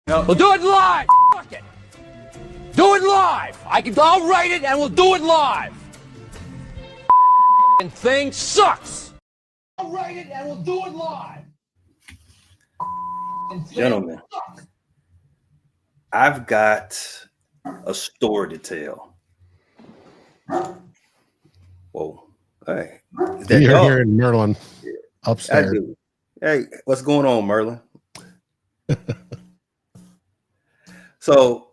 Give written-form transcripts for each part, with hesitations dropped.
No. We'll do it live. Fuck it. Do it live. I'll write it and we'll do it live. And thing sucks. I'll write it and we'll do it live. Gentlemen, I've got a story to tell. Whoa. Hey. You're here in Merlin, upstairs. I do. Hey, what's going on, Merlin? So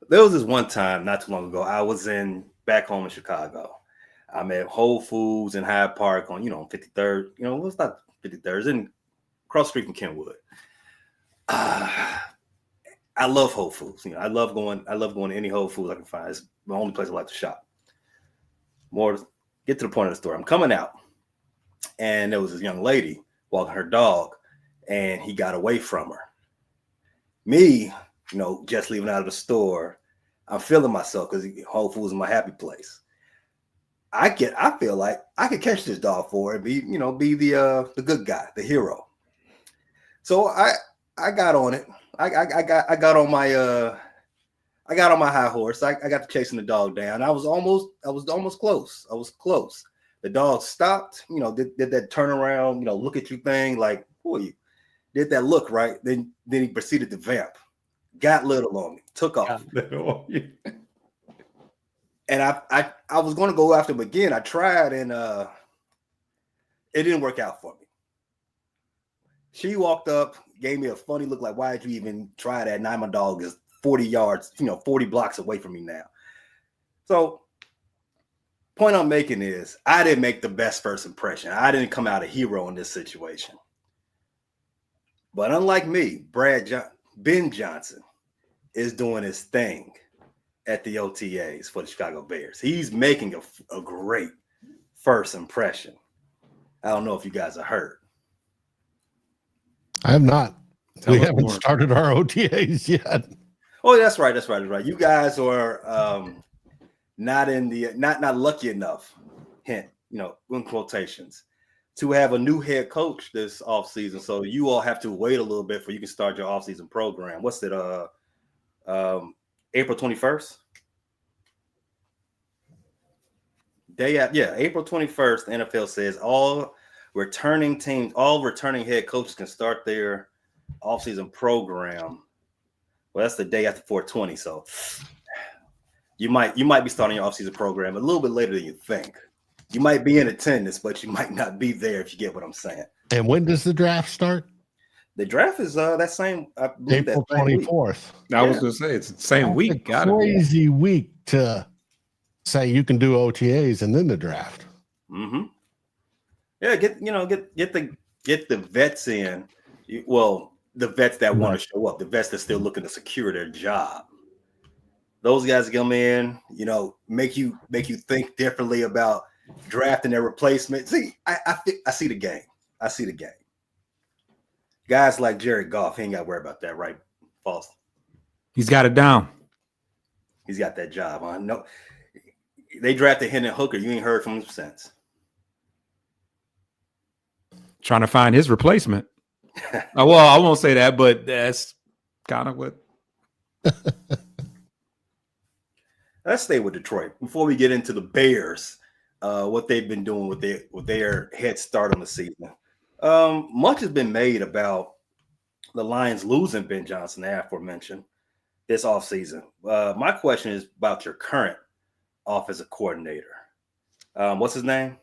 there was this one time not too long ago. I was back home in Chicago. I'm at Whole Foods in Hyde Park on 53rd. It's not 53rd. It's in cross the street from Kenwood. I love Whole Foods. I love going to any Whole Foods I can find. It's the only place I like to shop. Get to the point of the story. I'm coming out, and there was this young lady walking her dog, and he got away from her. Me, just leaving out of the store, I'm feeling myself because Whole Foods is my happy place. I feel like I could catch this dog for it, be the good guy, the hero. So I got on it. I got on my high horse. I got to chasing the dog down. I was almost close. I was close. The dog stopped, did that turnaround, look at you thing, like, who are you? Did that look right. Then he proceeded to vamp. Got little on me, took off. And I was going to go after him again. I tried, and it didn't work out for me. She walked up, gave me a funny look like, why did you even try that? Now my dog is 40 yards, 40 blocks away from me now. So point I'm making is I didn't make the best first impression. I didn't come out a hero in this situation. But unlike me, Ben Johnson is doing his thing at the OTAs for the Chicago Bears. He's making a great first impression. I don't know if you guys have heard. I have not. We haven't started our OTAs yet. Oh, that's right. You guys are not lucky enough, hint, in quotations, to have a new head coach this offseason. So you all have to wait a little bit before you can start your offseason program. What's it? April 21st? April 21st, the NFL says all returning head coaches can start their offseason program. Well, that's the day after 420. So you might be starting your offseason program a little bit later than you think. You might be in attendance, but you might not be there, if you get what I'm saying. And when does the draft start? The draft is that same, I believe, April 24th. I was going to say it's the same week. Crazy week to say you can do OTAs and then the draft. Mm-hmm. Yeah, get the vets in. Well, the vets that want to show up, the vets that's still looking to secure their job. Those guys come in, make you think differently about drafting their replacement. See, I see the game. I see the game. Guys like Jared Goff, he ain't got to worry about that, right? False. He's got it down. He's got that job, huh? No, they drafted Hendon Hooker. You ain't heard from him since. Trying to find his replacement. Well, I won't say that, but that's kind of what. Let's stay with Detroit before we get into the Bears. What they've been doing with their head start on the season. Much has been made about the Lions losing Ben Johnson, the aforementioned, this offseason. My question is about your current offensive coordinator. What's his name?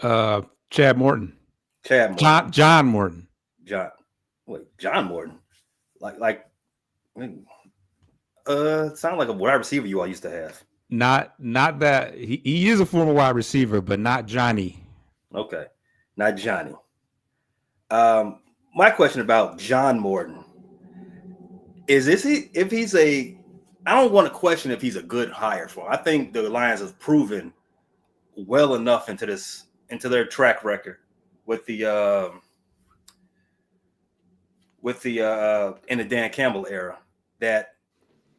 Chad Morton. John Morton. John Morton. Sound like a wide receiver you all used to have. Not that he is a former wide receiver, but not Johnny. Okay, not Johnny. My question about John Morton is if he's I don't want to question if he's a good hire for him. I think the Lions have proven well enough into their track record with the in the Dan Campbell era that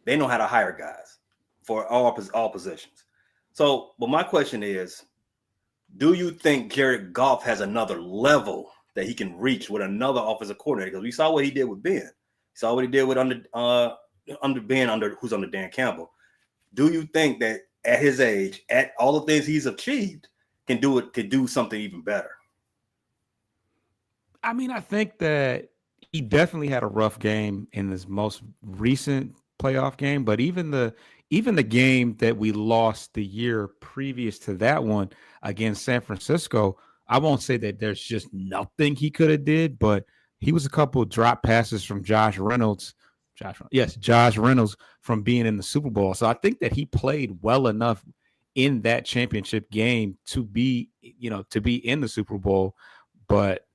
they know how to hire guys for all positions. So, but my question is, do you think Jared Goff has another level that he can reach with another offensive coordinator. Because we saw what he did with Ben. We saw what he did with under Ben, who's under Dan Campbell. Do you think that at his age, at all the things he's achieved, could do something even better? I mean, I think that he definitely had a rough game in his most recent playoff game, but even the game that we lost the year previous to that one against San Francisco, I won't say that there's just nothing he could have did, but he was a couple of drop passes from Josh Reynolds from being in the Super Bowl. So I think that he played well enough in that championship game to be in the Super Bowl. But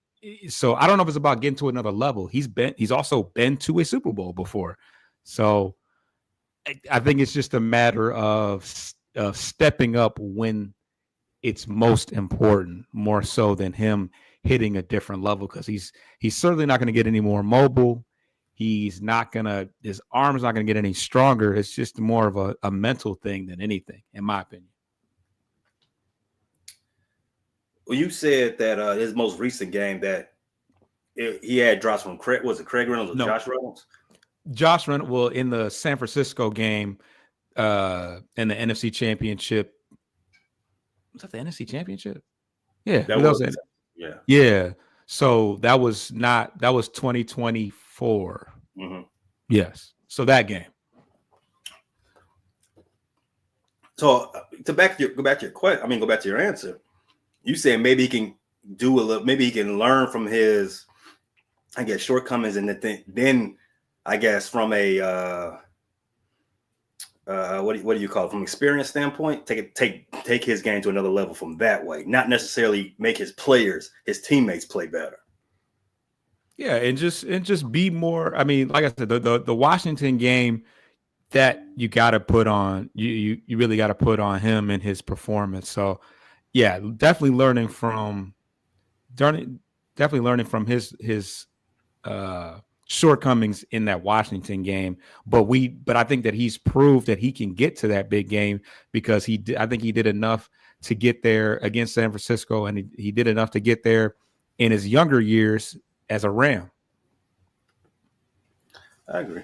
so I don't know if it's about getting to another level. He's also been to a Super Bowl before. So I think it's just a matter of stepping up when it's most important, more so than him hitting a different level, because he's certainly not going to get any more mobile. His arm's not going to get any stronger. It's just more of a mental thing than anything, in my opinion. Well, you said that his most recent game that he had drops from Craig. Was it Craig Reynolds or No. Josh Reynolds? Josh Reynolds, well, in the San Francisco game, in the NFC Championship. Was that the NFC Championship? Yeah, that was it. Yeah. So that was 2024. Mm-hmm. Yes. So that game. So go back to your answer. You said maybe he can do a little. Maybe he can learn from his, I guess, shortcomings, and then I guess from a what do you call it? From experience standpoint, take his game to another level from that way. Not necessarily make his teammates play better. Yeah, and just be more. I mean, like I said, the Washington game, that you got to put on you really got to put on him and his performance. So yeah, definitely learning from his shortcomings in that Washington game, but I think that he's proved that he can get to that big game, because I think he did enough to get there against San Francisco, and he did enough to get there in his younger years as a Ram. I agree.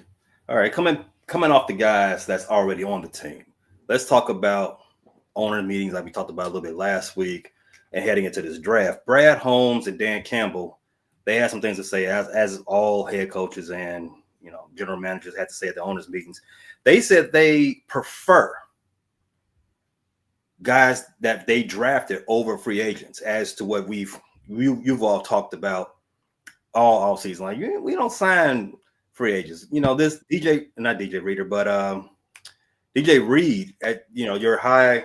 All right, coming off the guys that's already on the team, let's talk about owner meetings like we talked about a little bit last week and heading into this draft. Brad Holmes and Dan Campbell, they had some things to say, as all head coaches and general managers had to say at the owners' meetings. They said they prefer guys that they drafted over free agents, as to what you've all talked about all season. Like, we don't sign free agents. This not DJ Reader, but DJ Reed, at your high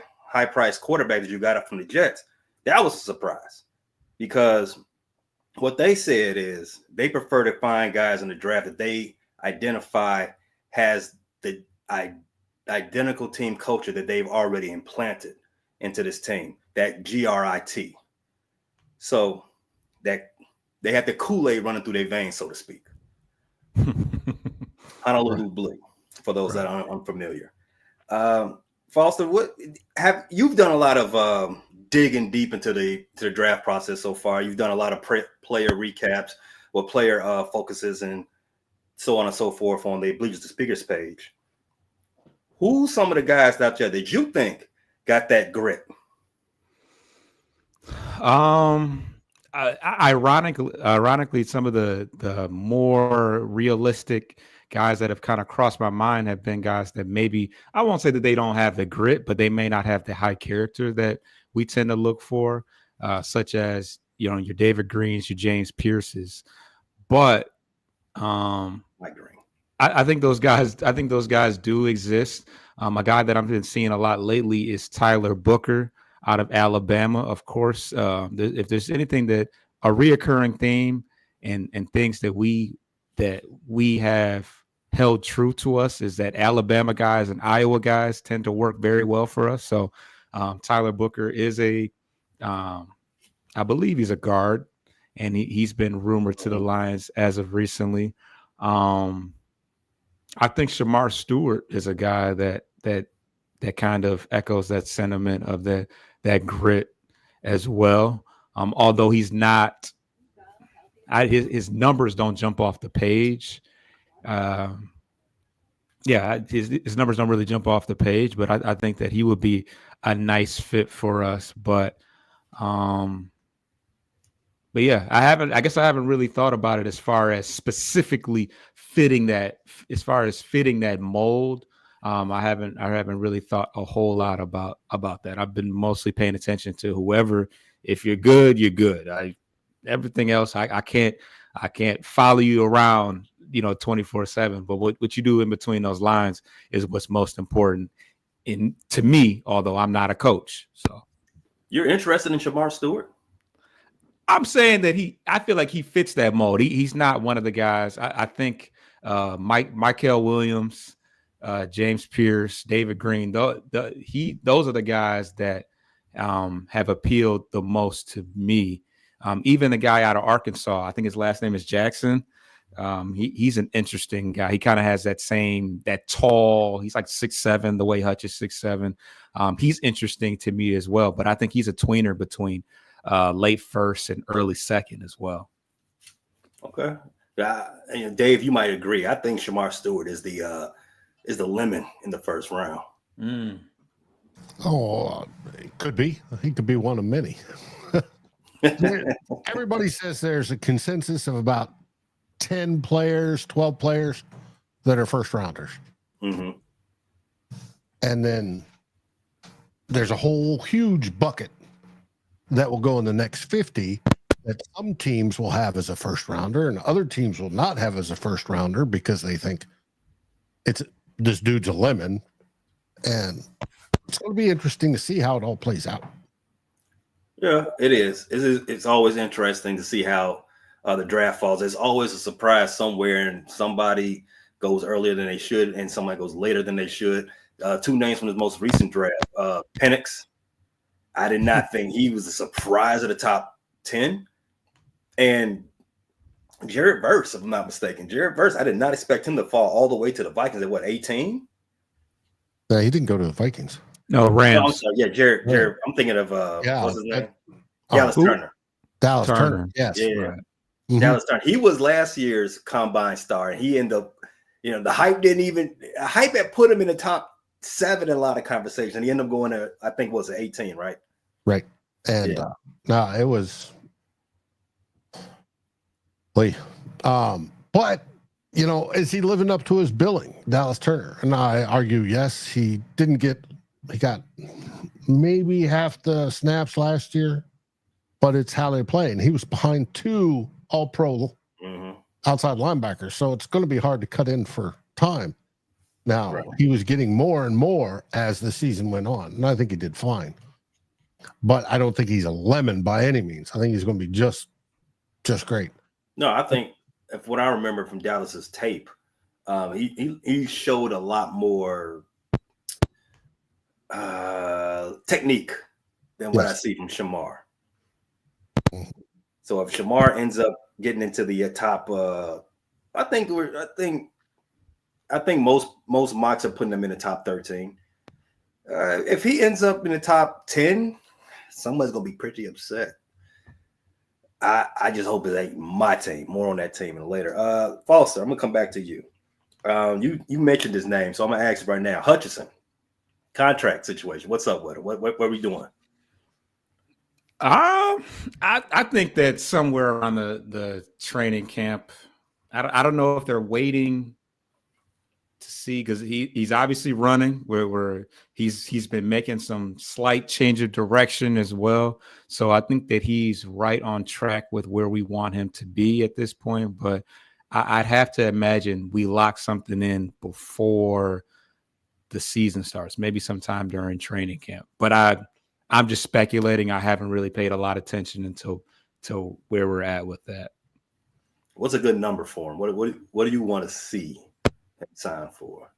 priced quarterback that you got up from the Jets, that was a surprise, because what they said is they prefer to find guys in the draft that they identify has the identical team culture that they've already implanted into this team, that GRIT. So that they have the Kool-Aid running through their veins, so to speak. Honolulu Blue, for those that are unfamiliar. Foster, you've done a lot of digging deep into the draft process so far. You've done a lot of player recaps, or player focuses, and so on and so forth on the Bleachers to Speakers page. Who's some of the guys out there that you think got that grit? Ironically, some of the more realistic guys that have kind of crossed my mind have been guys that maybe, I won't say that they don't have the grit, but they may not have the high character that we tend to look for, such as your David Greens, your James Pierces. But I think those guys do exist. A guy that I've been seeing a lot lately is Tyler Booker out of Alabama. Of course, if there's anything that a reoccurring theme and things that we have held true to us, is that Alabama guys and Iowa guys tend to work very well for us. So Tyler Booker is I believe he's a guard, and he's been rumored to the Lions as of recently. I think Shamar Stewart is a guy that kind of echoes that sentiment of that grit as well. Although he's not his numbers don't jump off the page. His numbers don't really jump off the page, but I think that he would be a nice fit for us. But yeah, I guess I haven't really thought about it as far as specifically fitting that mold. I haven't really thought a whole lot about that. I've been mostly paying attention to whoever. If you're good, you're good. Everything else, I can't follow you around, 24/7. But what you do in between those lines is what's most important to me. Although I'm not a coach, so you're interested in Shamar Stewart. I'm saying that I feel like he fits that mold. He's not one of the guys. I think Michael Williams, James Pierce, David Green, those are the guys that have appealed the most to me. Even the guy out of Arkansas, I think his last name is Jackson. He's an interesting guy. He kind of has that tall. He's like 6'7", the way Hutch is 6'7". He's interesting to me as well, but I think he's a tweener between late first and early second as well. Okay. Dave, you might agree. I think Shamar Stewart is the lemon in the first round. Oh, it could be. He could be one of many. Everybody says there's a consensus of about 10 players, 12 players that are first rounders. Mm-hmm. And then there's a whole huge bucket that will go in the next 50 that some teams will have as a first rounder and other teams will not have as a first rounder because they think this dude's a lemon. And it's going to be interesting to see how it all plays out. Yeah, it is. It's always interesting to see how the draft falls. There's always a surprise somewhere, and somebody goes earlier than they should, and somebody goes later than they should. Two names from the most recent draft: Penix. I did not think he was a surprise of the top 10, and Jared Verse, if I'm not mistaken. Jared Verse, I did not expect him to fall all the way to the Vikings at 18. No, he didn't go to the Vikings. No, Rams. No, I'm sorry. Yeah, Jared. I'm thinking of what's his name? Dallas Turner. Dallas Turner. Yes. Yeah. Right. Mm-hmm. Dallas Turner. He was last year's combine star, and he ended up, the hype had put him in the top 7 in a lot of conversations. And he ended up going to, I think, was it 18, right? Right. And no, it was Lee. But is he living up to his billing, Dallas Turner? And I argue, yes, he got maybe half the snaps last year, but it's how they play. And he was behind 2 all-pro outside linebackers. So it's going to be hard to cut in for time. Now, He was getting more and more as the season went on. And I think he did fine. But I don't think he's a lemon by any means. I think he's going to be just great. No, I think if what I remember from Dallas's tape, he showed a lot more technique than what I see from Shamar. So if Shamar ends up getting into the top, I think most mocks are putting him in the top 13. If he ends up in the top 10, somebody's gonna be pretty upset. I just hope it ain't my team. More on that team later. Foster, I'm gonna come back to you. You mentioned his name, so I'm gonna ask you right now. Hutchinson, contract situation. What's up with it? What are we doing? I think that somewhere around the training camp. I don't know if they're waiting to see, because he's obviously running where he's been making some slight change of direction as well. So I think that he's right on track with where we want him to be at this point. But I'd have to imagine we lock something in before the season starts, maybe sometime during training camp. But I'm just speculating. I haven't really paid a lot of attention until where we're at with that. What's a good number for him? What do you want to see him sign for?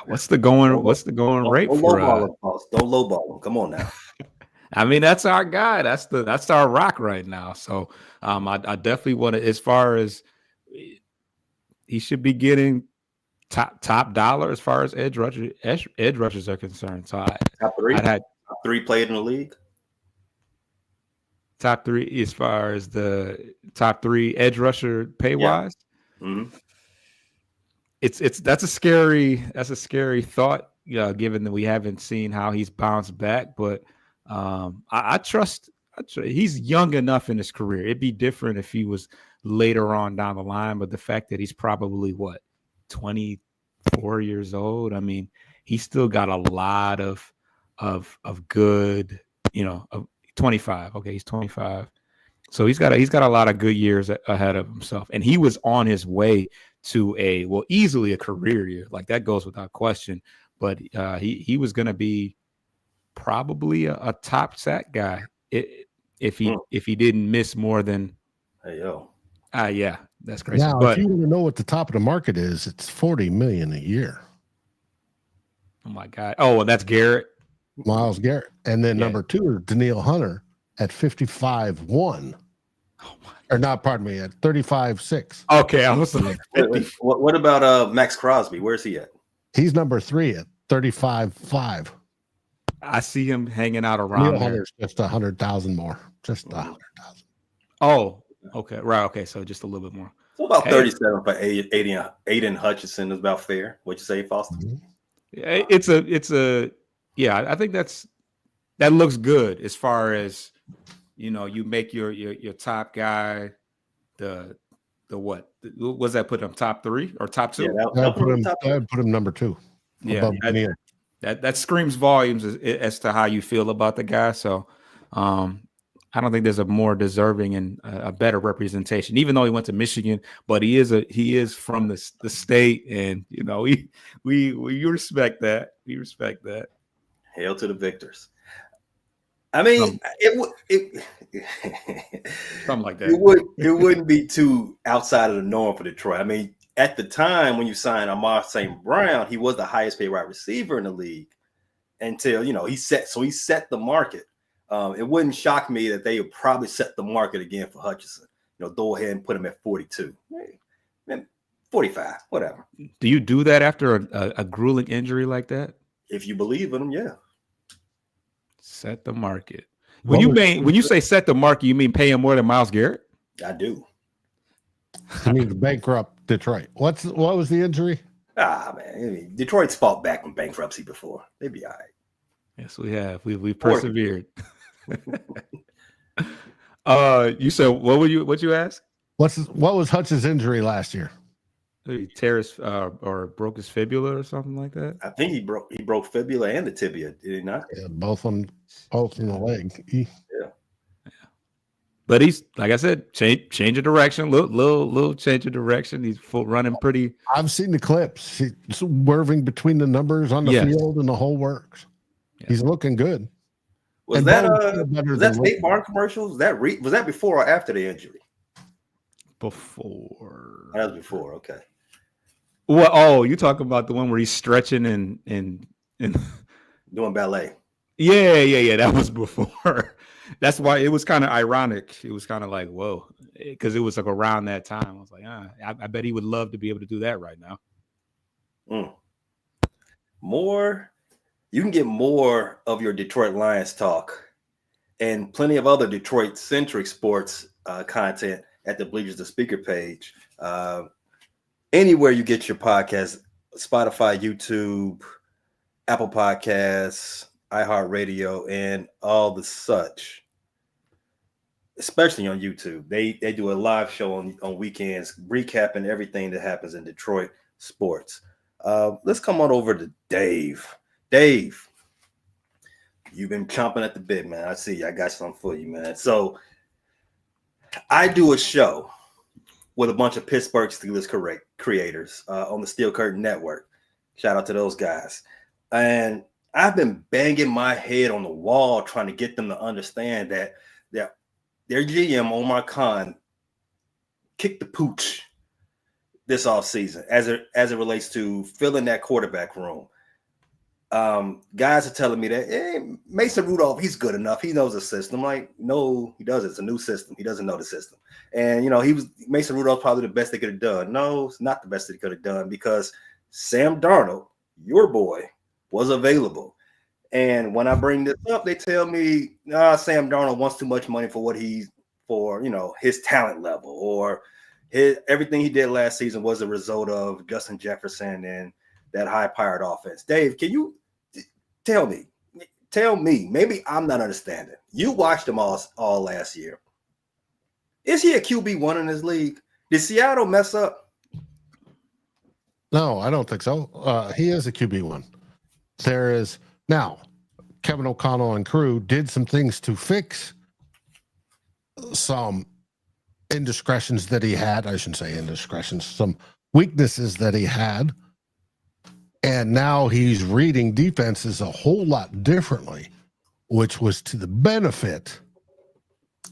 What's the going rate for? Don't lowball him. Come on now. I mean, that's our guy. That's our rock right now. So I definitely want to, as far as he should be getting top dollar as far as edge rushers are concerned. So top 3 played in the league. top three as far as the top three edge rusher pay wise. Yeah. Mm-hmm. That's a scary thought, given that we haven't seen how he's bounced back. But I trust he's young enough in his career. It'd be different if he was later on down the line, but the fact that he's probably 24 years old. I mean, he's still got a lot of good, of 25. Okay, he's 25. So he's got a lot of good years ahead of himself. And he was on his way to easily a career year. Like, that goes without question. But he was going to be probably a top sack guy if he didn't miss more than. Hey, yo. Yeah, that's crazy. Now, but if you want to know what the top of the market is, it's $40 million a year. Oh my God. Oh, and that's Garrett. Myles Garrett. And then number 2 is Danielle Hunter at 55.1. Or not, pardon me, at 35.6. Okay, I was like, what about Max Crosby? Where's he at? He's number 3 at 35.5. I see him hanging out around Danielle there. Hunter's just 100,000 more. Just 100,000. Oh, okay. Right. Okay. So just a little bit more. So about 37 for Aiden Hutchinson is about fair. What you say, Foster? Mm-hmm. I think that looks good as far as, you make your top guy the what was that put him top 3 or top 2? Yeah, that put him number 2. Yeah, that screams volumes as to how you feel about the guy. So I don't think there's a more deserving and a better representation, even though he went to Michigan, but he is from the state, and we respect that. We respect that. Hail to the victors. I mean, something like that. It wouldn't be too outside of the norm for Detroit. I mean, at the time when you signed Amar St. Brown, he was the highest paid wide receiver in the league until he set the market. It wouldn't shock me that they would probably set the market again for Hutchinson. Go ahead and put him at 42, 45, whatever. Do you do that after a grueling injury like that? If you believe in him, yeah. Set the market. When you say set the market, you mean pay him more than Myles Garrett? I do. You mean bankrupt Detroit? What was the injury? Man, I mean, Detroit's fought back from bankruptcy before. They'd be all right. Yes, we have. We persevered. You said what you asked? What was Hutch's injury last year? He tear his or broke his fibula or something like that. I think he broke fibula and the tibia. Did he not? Yeah, both in the leg. Yeah. But he's, like I said, change of direction, little change of direction. He's running pretty. I've seen the clips. He's swerving between the numbers on the field and the whole works. Yeah. He's looking good. Was that State Farm commercials? Was that before or after the injury? Before. That was before. Okay. Well, oh, you talking about the one where he's stretching and doing ballet? Yeah. That was before. That's why it was kind of ironic. It was kind of like, whoa, because it was like around that time. I was like, I bet he would love to be able to do that right now. You can get more of your Detroit Lions talk and plenty of other Detroit-centric sports content at the Bleachers to Speaker page. Anywhere you get your podcast, Spotify, YouTube, Apple Podcasts, iHeartRadio, and all the such, especially on YouTube. They do a live show on weekends, recapping everything that happens in Detroit sports. Let's come on over to Dave. Dave, you've been chomping at the bit, man. I see you. I got something for you, man. So I do a show with a bunch of Pittsburgh Steelers creators on the Steel Curtain Network. Shout out to those guys. And I've been banging my head on the wall trying to get them to understand that their GM, Omar Khan, kicked the pooch this offseason as it relates to filling that quarterback room. Guys are telling me that Mason Rudolph, he's good enough. He knows the system. Like, no, he doesn't. It's a new system. He doesn't know the system. And, Mason Rudolph probably the best they could have done. No, it's not the best they could have done because Sam Darnold, your boy, was available. And when I bring this up, they tell me, nah, Sam Darnold wants too much money for what he's for, his talent level, or everything he did last season was a result of Justin Jefferson and that high-powered offense. Dave, can you tell me, maybe I'm not understanding. You watched him all last year. Is he a QB1 in this league? Did Seattle mess up? No, I don't think so. He is a QB1. There is now Kevin O'Connell and crew did some things to fix some indiscretions that he had. I shouldn't say indiscretions, some weaknesses that he had. And now he's reading defenses a whole lot differently, which was to the benefit.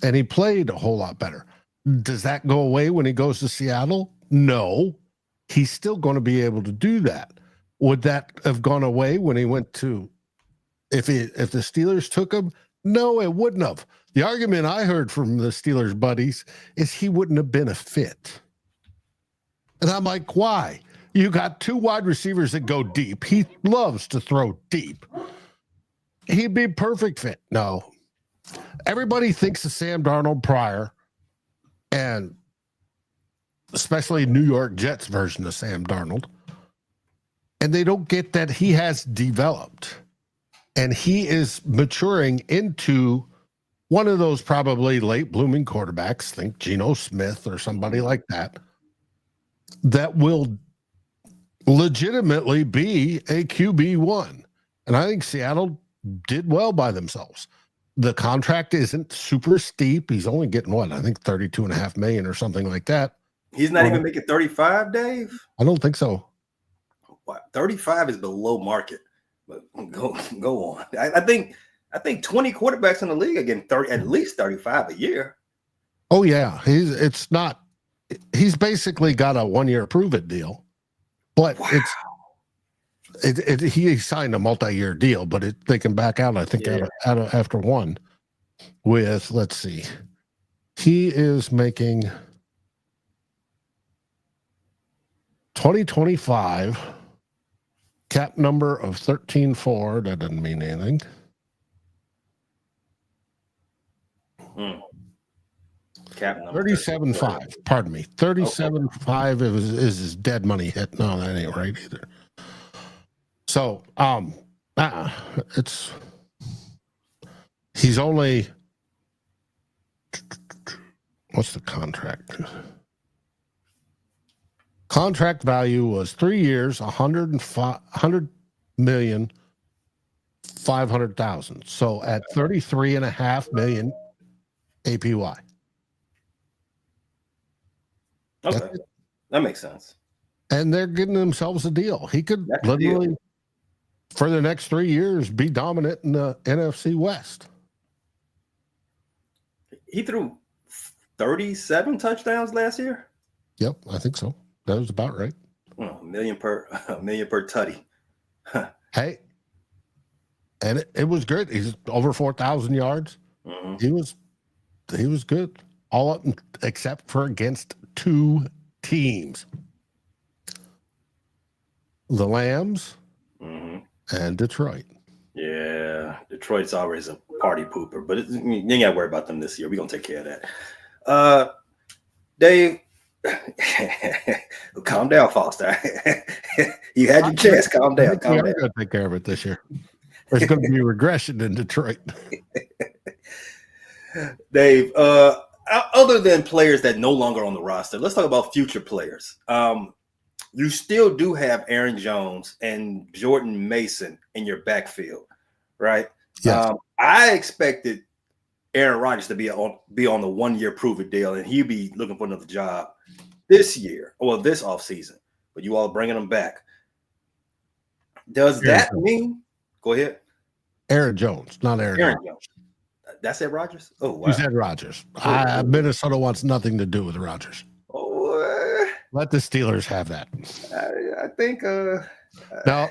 And he played a whole lot better. Does that go away when he goes to Seattle? No. He's still going to be able to do that. Would that have gone away when he went to, if the Steelers took him? No, it wouldn't have. The argument I heard from the Steelers buddies is he wouldn't have been a fit. And I'm like, why? You got two wide receivers that go deep. He loves to throw deep. He'd be a perfect fit. No. Everybody thinks of Sam Darnold prior, and especially New York Jets version of Sam Darnold. And they don't get that he has developed. And he is maturing into one of those probably late blooming quarterbacks, think Geno Smith or somebody like that, that will legitimately be a QB1. And I think Seattle did well by themselves. The contract isn't super steep. He's only getting what? I think $32.5 million or something like that. He's not even making 35, Dave? I don't think so. What, 35 is below market. But go on. I think 20 quarterbacks in the league are getting at least 35 a year. Oh yeah, he's basically got a 1 year prove it deal, but wow. he signed a multi-year deal, but they can back out. I think out after one. With let's see, he is making 2025 cap number of 13.4. That doesn't mean anything. Cap number 37.5. Pardon me, 37.5 is his dead money hit. No, that ain't right either. So, he's only, what's the contract? Contract value was 3 years, $100,500,000. So at 33.5 million APY. Okay, that makes sense. And they're getting themselves a deal. He could literally, for the next 3 years, be dominant in the NFC West. He threw 37 touchdowns last year? Yep, I think so. That was about right. A million per tutty. Hey, and it was good. He's over 4,000 yards. Mm-hmm. He was good. All up except for against two teams. The Lambs and Detroit. Yeah, Detroit's always a party pooper, but you ain't got to worry about them this year. We're going to take care of that. Dave, calm down, Foster. You had your chance. Calm down. We're going to take care of it this year. There's going to be regression in Detroit. Dave, other than players that no longer on the roster, let's talk about future players. You still do have Aaron Jones and Jordan Mason in your backfield, right? Yes. I expected Aaron Rodgers to be on the 1 year prove it deal, and he'd be looking for another job this year or this offseason. But you all bringing him back. Does that mean? Go ahead. Aaron Jones, not Aaron Jones. That said Rodgers? Oh, wow. You said Rodgers. Minnesota wants nothing to do with Rodgers. Oh, let the Steelers have that. I think. No,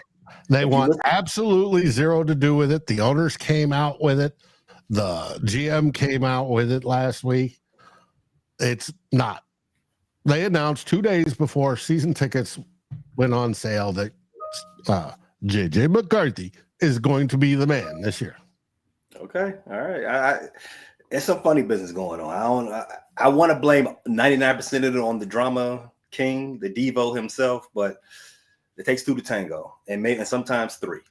they want absolutely zero to do with it. The owners came out with it. The GM came out with it last week. It's not. They announced 2 days before season tickets went on sale that J.J. McCarthy is going to be the man this year. Okay, all right. It's some funny business going on. I want to blame 99% of it on the drama king, the Devo himself, but it takes two to tango, and sometimes three.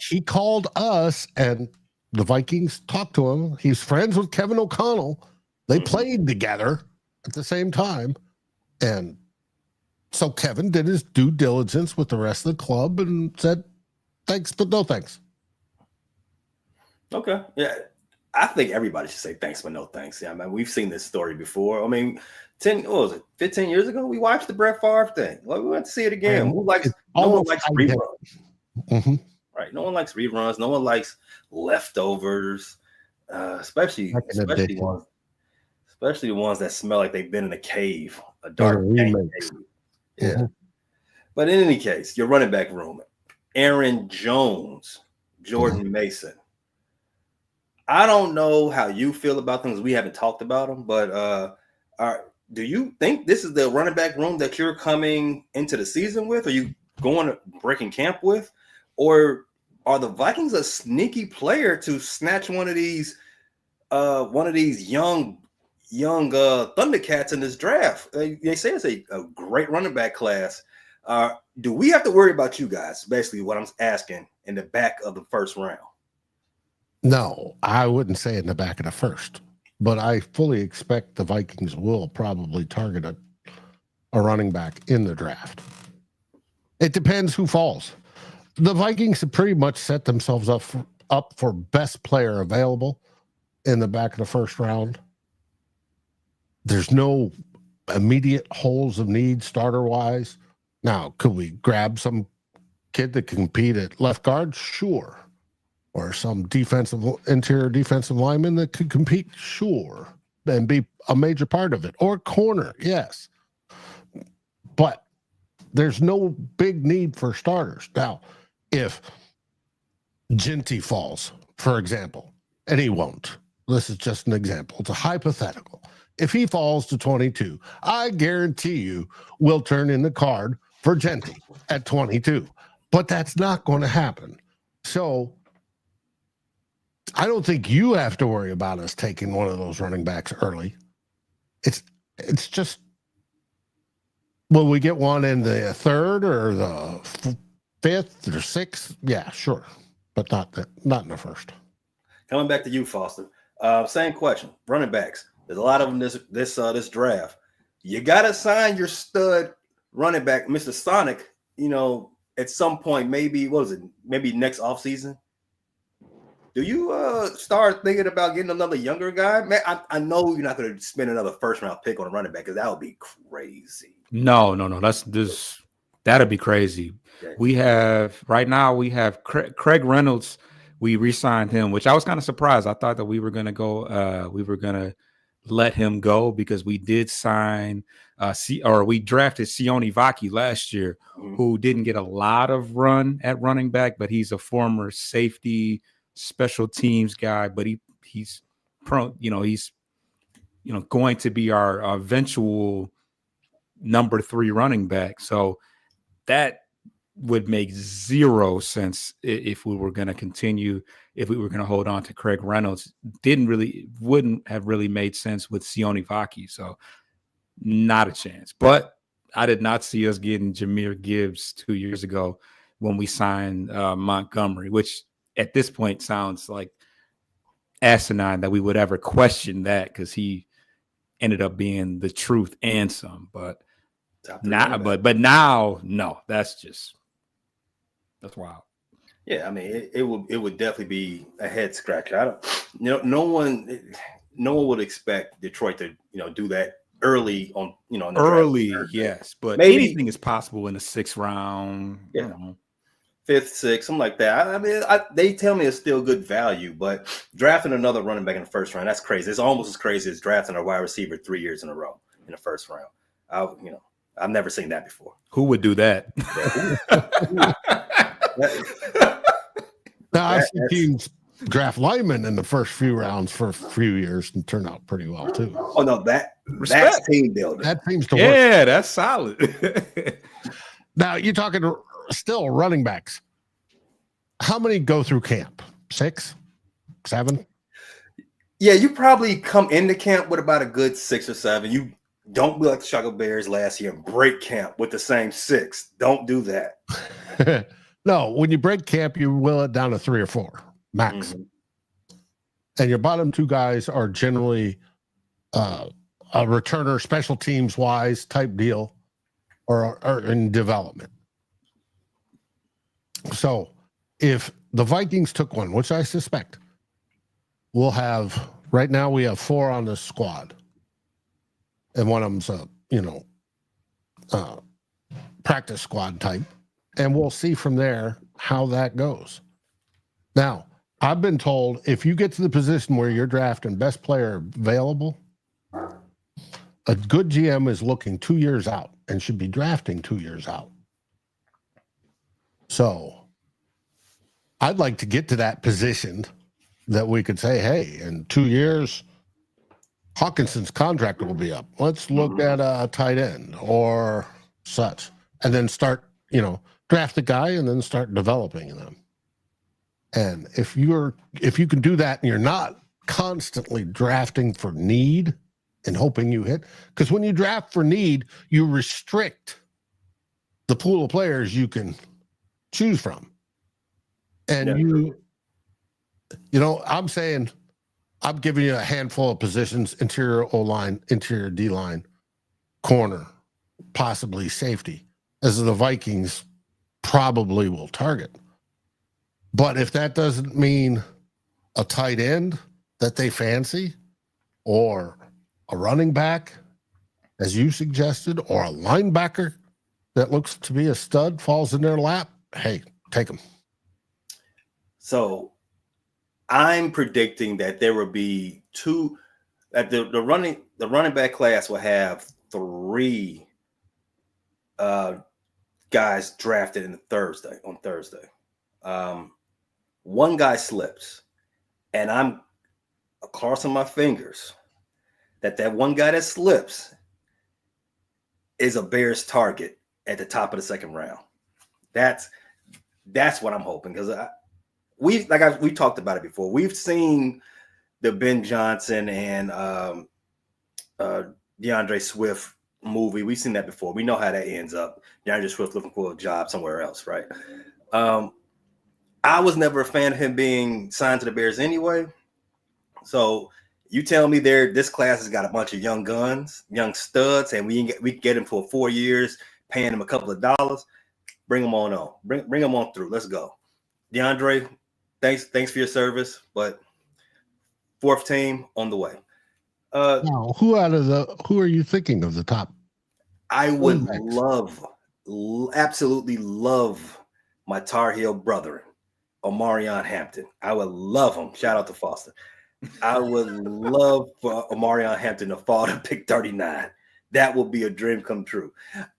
He called us, and the Vikings talked to him. He's friends with Kevin O'Connell. They played together at the same time, and so Kevin did his due diligence with the rest of the club and said, "Thanks, but no thanks." Okay, yeah. I think everybody should say thanks, but no thanks. Yeah, I mean, we've seen this story before. I mean, 15 years ago, we watched the Brett Favre thing. Well, we went to see it again. No one likes reruns. Mm-hmm. Right. No one likes reruns. No one likes leftovers, especially the ones that smell like they've been in a cave, a dark cave. Yeah. Mm-hmm. But in any case, your running back room, Aaron Jones, Jordan Mason. I don't know how you feel about them because we haven't talked about them, but do you think this is the running back room that you're coming into the season with? Are you going to breaking camp with? Or are the Vikings a sneaky player to snatch one of these young Thundercats in this draft? They say it's a great running back class. Do we have to worry about you guys? Basically, what I'm asking in the back of the first round. No, I wouldn't say in the back of the first, but I fully expect the Vikings will probably target a running back in the draft. It depends who falls. The Vikings have pretty much set themselves up for best player available in the back of the first round. There's no immediate holes of need starter-wise. Now, could we grab some kid that can compete at left guard? Sure. Or some interior defensive lineman that could compete? Sure. And be a major part of it. Or corner, yes. But there's no big need for starters. Now, if Ginty falls, for example, and he won't. This is just an example. It's a hypothetical. If he falls to 22, I guarantee you we'll turn in the card for Ginty at 22. But that's not going to happen. So I don't think you have to worry about us taking one of those running backs early. It's just, will we get one in the third or the fifth or sixth? Yeah, sure, but not in the first. Coming back to you, Foster. Same question. Running backs. There's a lot of them this draft. You gotta sign your stud running back, Mr. Sonic. At some point, maybe next offseason. Do you start thinking about getting another younger guy? Man, I know you're not going to spend another first round pick on a running back because that would be crazy. No. That'd be crazy. Okay. We have Craig Reynolds. We re-signed him, which I was kind of surprised. I thought that we were going to go. We were going to let him go because we did sign we drafted Sione Vaki last year, who didn't get a lot of run at running back, but he's a former safety, special teams guy, but he's prone, he's going to be our eventual number 3 running back. So that would make zero sense if we were going to continue, if we were going to hold on to Craig Reynolds. Wouldn't have really made sense with Sione Vaki. So not a chance. But I did not see us getting Jahmyr Gibbs 2 years ago when we signed Montgomery, which at this point sounds like asinine that we would ever question that because he ended up being the truth and some. But now, no, that's wild. Yeah, I mean, it would definitely be a head scratcher. No one would expect Detroit to do that early on. In the early, draft. Yes, but maybe anything is possible in the 6th round. Yeah. 5th, 6th, something like that. I mean, they tell me it's still good value, but drafting another running back in the first round, that's crazy. It's almost as crazy as drafting a wide receiver 3 years in a row in the first round. I've never seen that before. Who would do that? Now, I've seen teams draft linemen in the first few rounds for a few years and turn out pretty well, too. Oh, no, that's team building. That seems to work. Yeah, that's solid. Now, you're talking still running backs. How many go through camp? 6, 7? Yeah, you probably come into camp with about a good 6 or 7. You don't be like the Chicago Bears last year and break camp with the same 6. Don't do that. No, when you break camp, you will it down to 3 or 4 max. Mm-hmm. And your bottom 2 guys are generally a returner, special teams wise type deal, or in development. So if the Vikings took one, which I suspect, we'll have right now we have 4 on the squad, and one of them's a practice squad type, and we'll see from there how that goes. Now, I've been told if you get to the position where you're drafting best player available, a good GM is looking 2 years out and should be drafting 2 years out. So I'd like to get to that position that we could say, hey, in 2 years, Hawkinson's contract will be up. Let's look at a tight end or such, and then start, draft the guy and then start developing them. And if you can do that and you're not constantly drafting for need and hoping you hit, because when you draft for need, you restrict the pool of players you can choose from. And I'm saying I'm giving you a handful of positions: interior O-line, interior D-line, corner, possibly safety, as the Vikings probably will target. But if that doesn't mean a tight end that they fancy, or a running back, as you suggested, or a linebacker that looks to be a stud falls in their lap, hey, take them. So I'm predicting that there will be 2, that the running back class will have 3 guys drafted on Thursday. One guy slips, and I'm crossing my fingers that one guy that slips is a Bears target at the top of the second round. That's what I'm hoping, because we talked about it before. We've seen the Ben Johnson and DeAndre Swift movie. We've seen that before. We know how that ends up. DeAndre Swift looking for a job somewhere else, right? I was never a fan of him being signed to the Bears anyway. So you tell me this class has got a bunch of young guns, young studs, and we can get him for 4 years, paying him a couple of dollars. Bring them on. Bring them on through. Let's go. DeAndre, thanks for your service, but 4th team on the way. Now, who are you thinking of the top? I would absolutely love my Tar Heel brother, Omarion Hampton. I would love him. Shout out to Foster. I would love for Omarion Hampton to fall to pick 39. That would be a dream come true.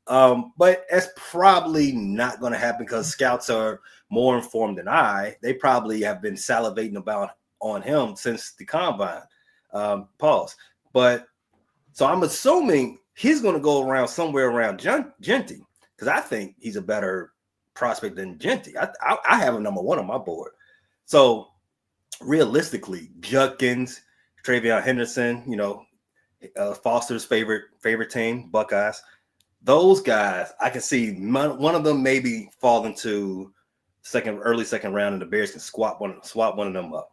But that's probably not going to happen, because scouts are more informed than I. They probably have been salivating on him since the combine. But so I'm assuming he's going to go around somewhere around Genty, because I think he's a better prospect than Genty. I have him number 1 on my board. So realistically, Judkins, Travion Henderson, Foster's favorite team, Buckeyes. Those guys, I can see one of them maybe fall into early second round, and the Bears can swap one of them up.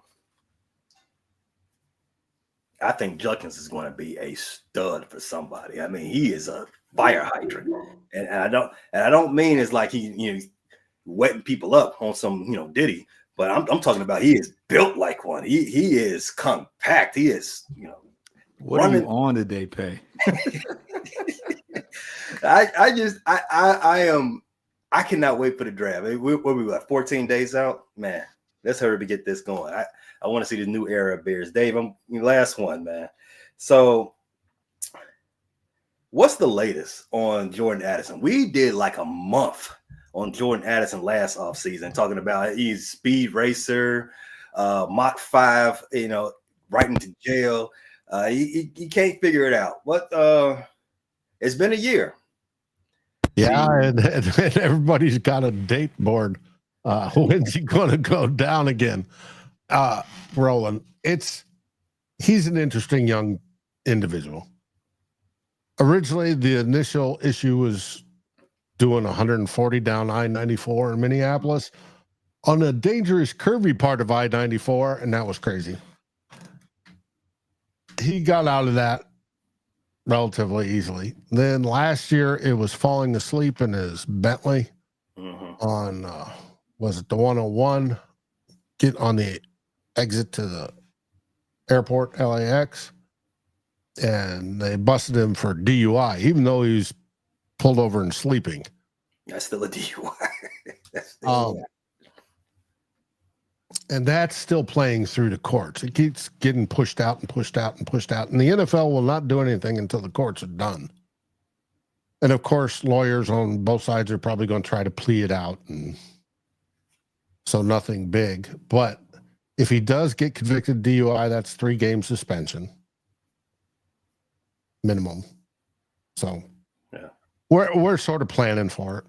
I think Judkins is going to be a stud for somebody. I mean, he is a fire hydrant, and I don't mean it's like he wetting people up on some ditty, but I'm talking about he is built like one. He is compact. He is What running. Are you on today, Pay? I cannot wait for the draft. We 14 days out, man. Let's hurry to get this going. I want to see the new era of Bears. Dave, I'm last one, man. So what's the latest on Jordan Addison? We did like a month on Jordan Addison last offseason, talking about he's speed racer, Mach 5, right into jail. He can't figure it out. But it's been a year. Yeah, and everybody's got a date board When's he going to go down again? Roland, he's an interesting young individual. Originally, the initial issue was doing 140 down I-94 in Minneapolis on a dangerous curvy part of I-94, and that was crazy. He got out of that relatively easily. Then last year, it was falling asleep in his Bentley on, was it the 101? Get on the exit to the airport, LAX, and they busted him for DUI, even though he was pulled over and sleeping. That's still a DUI. That's still and that's still playing through the courts. It keeps getting pushed out and pushed out and pushed out. And the NFL will not do anything until the courts are done. And of course, lawyers on both sides are probably going to try to plea it out. And so nothing big. But if he does get convicted of DUI, that's 3-game suspension minimum. So yeah, we're sort of planning for it.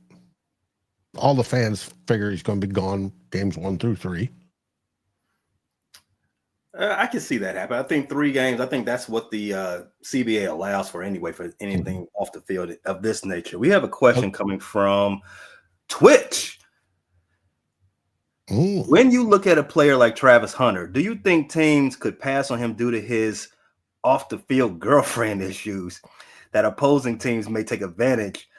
All the fans figure he's going to be gone games 1 through 3. I can see that happen. I think 3 games. I think that's what the CBA allows for anyway for anything off the field of this nature. We have a question coming from Twitch. When you look at a player like Travis Hunter, do you think teams could pass on him due to his off the field girlfriend issues that opposing teams may take advantage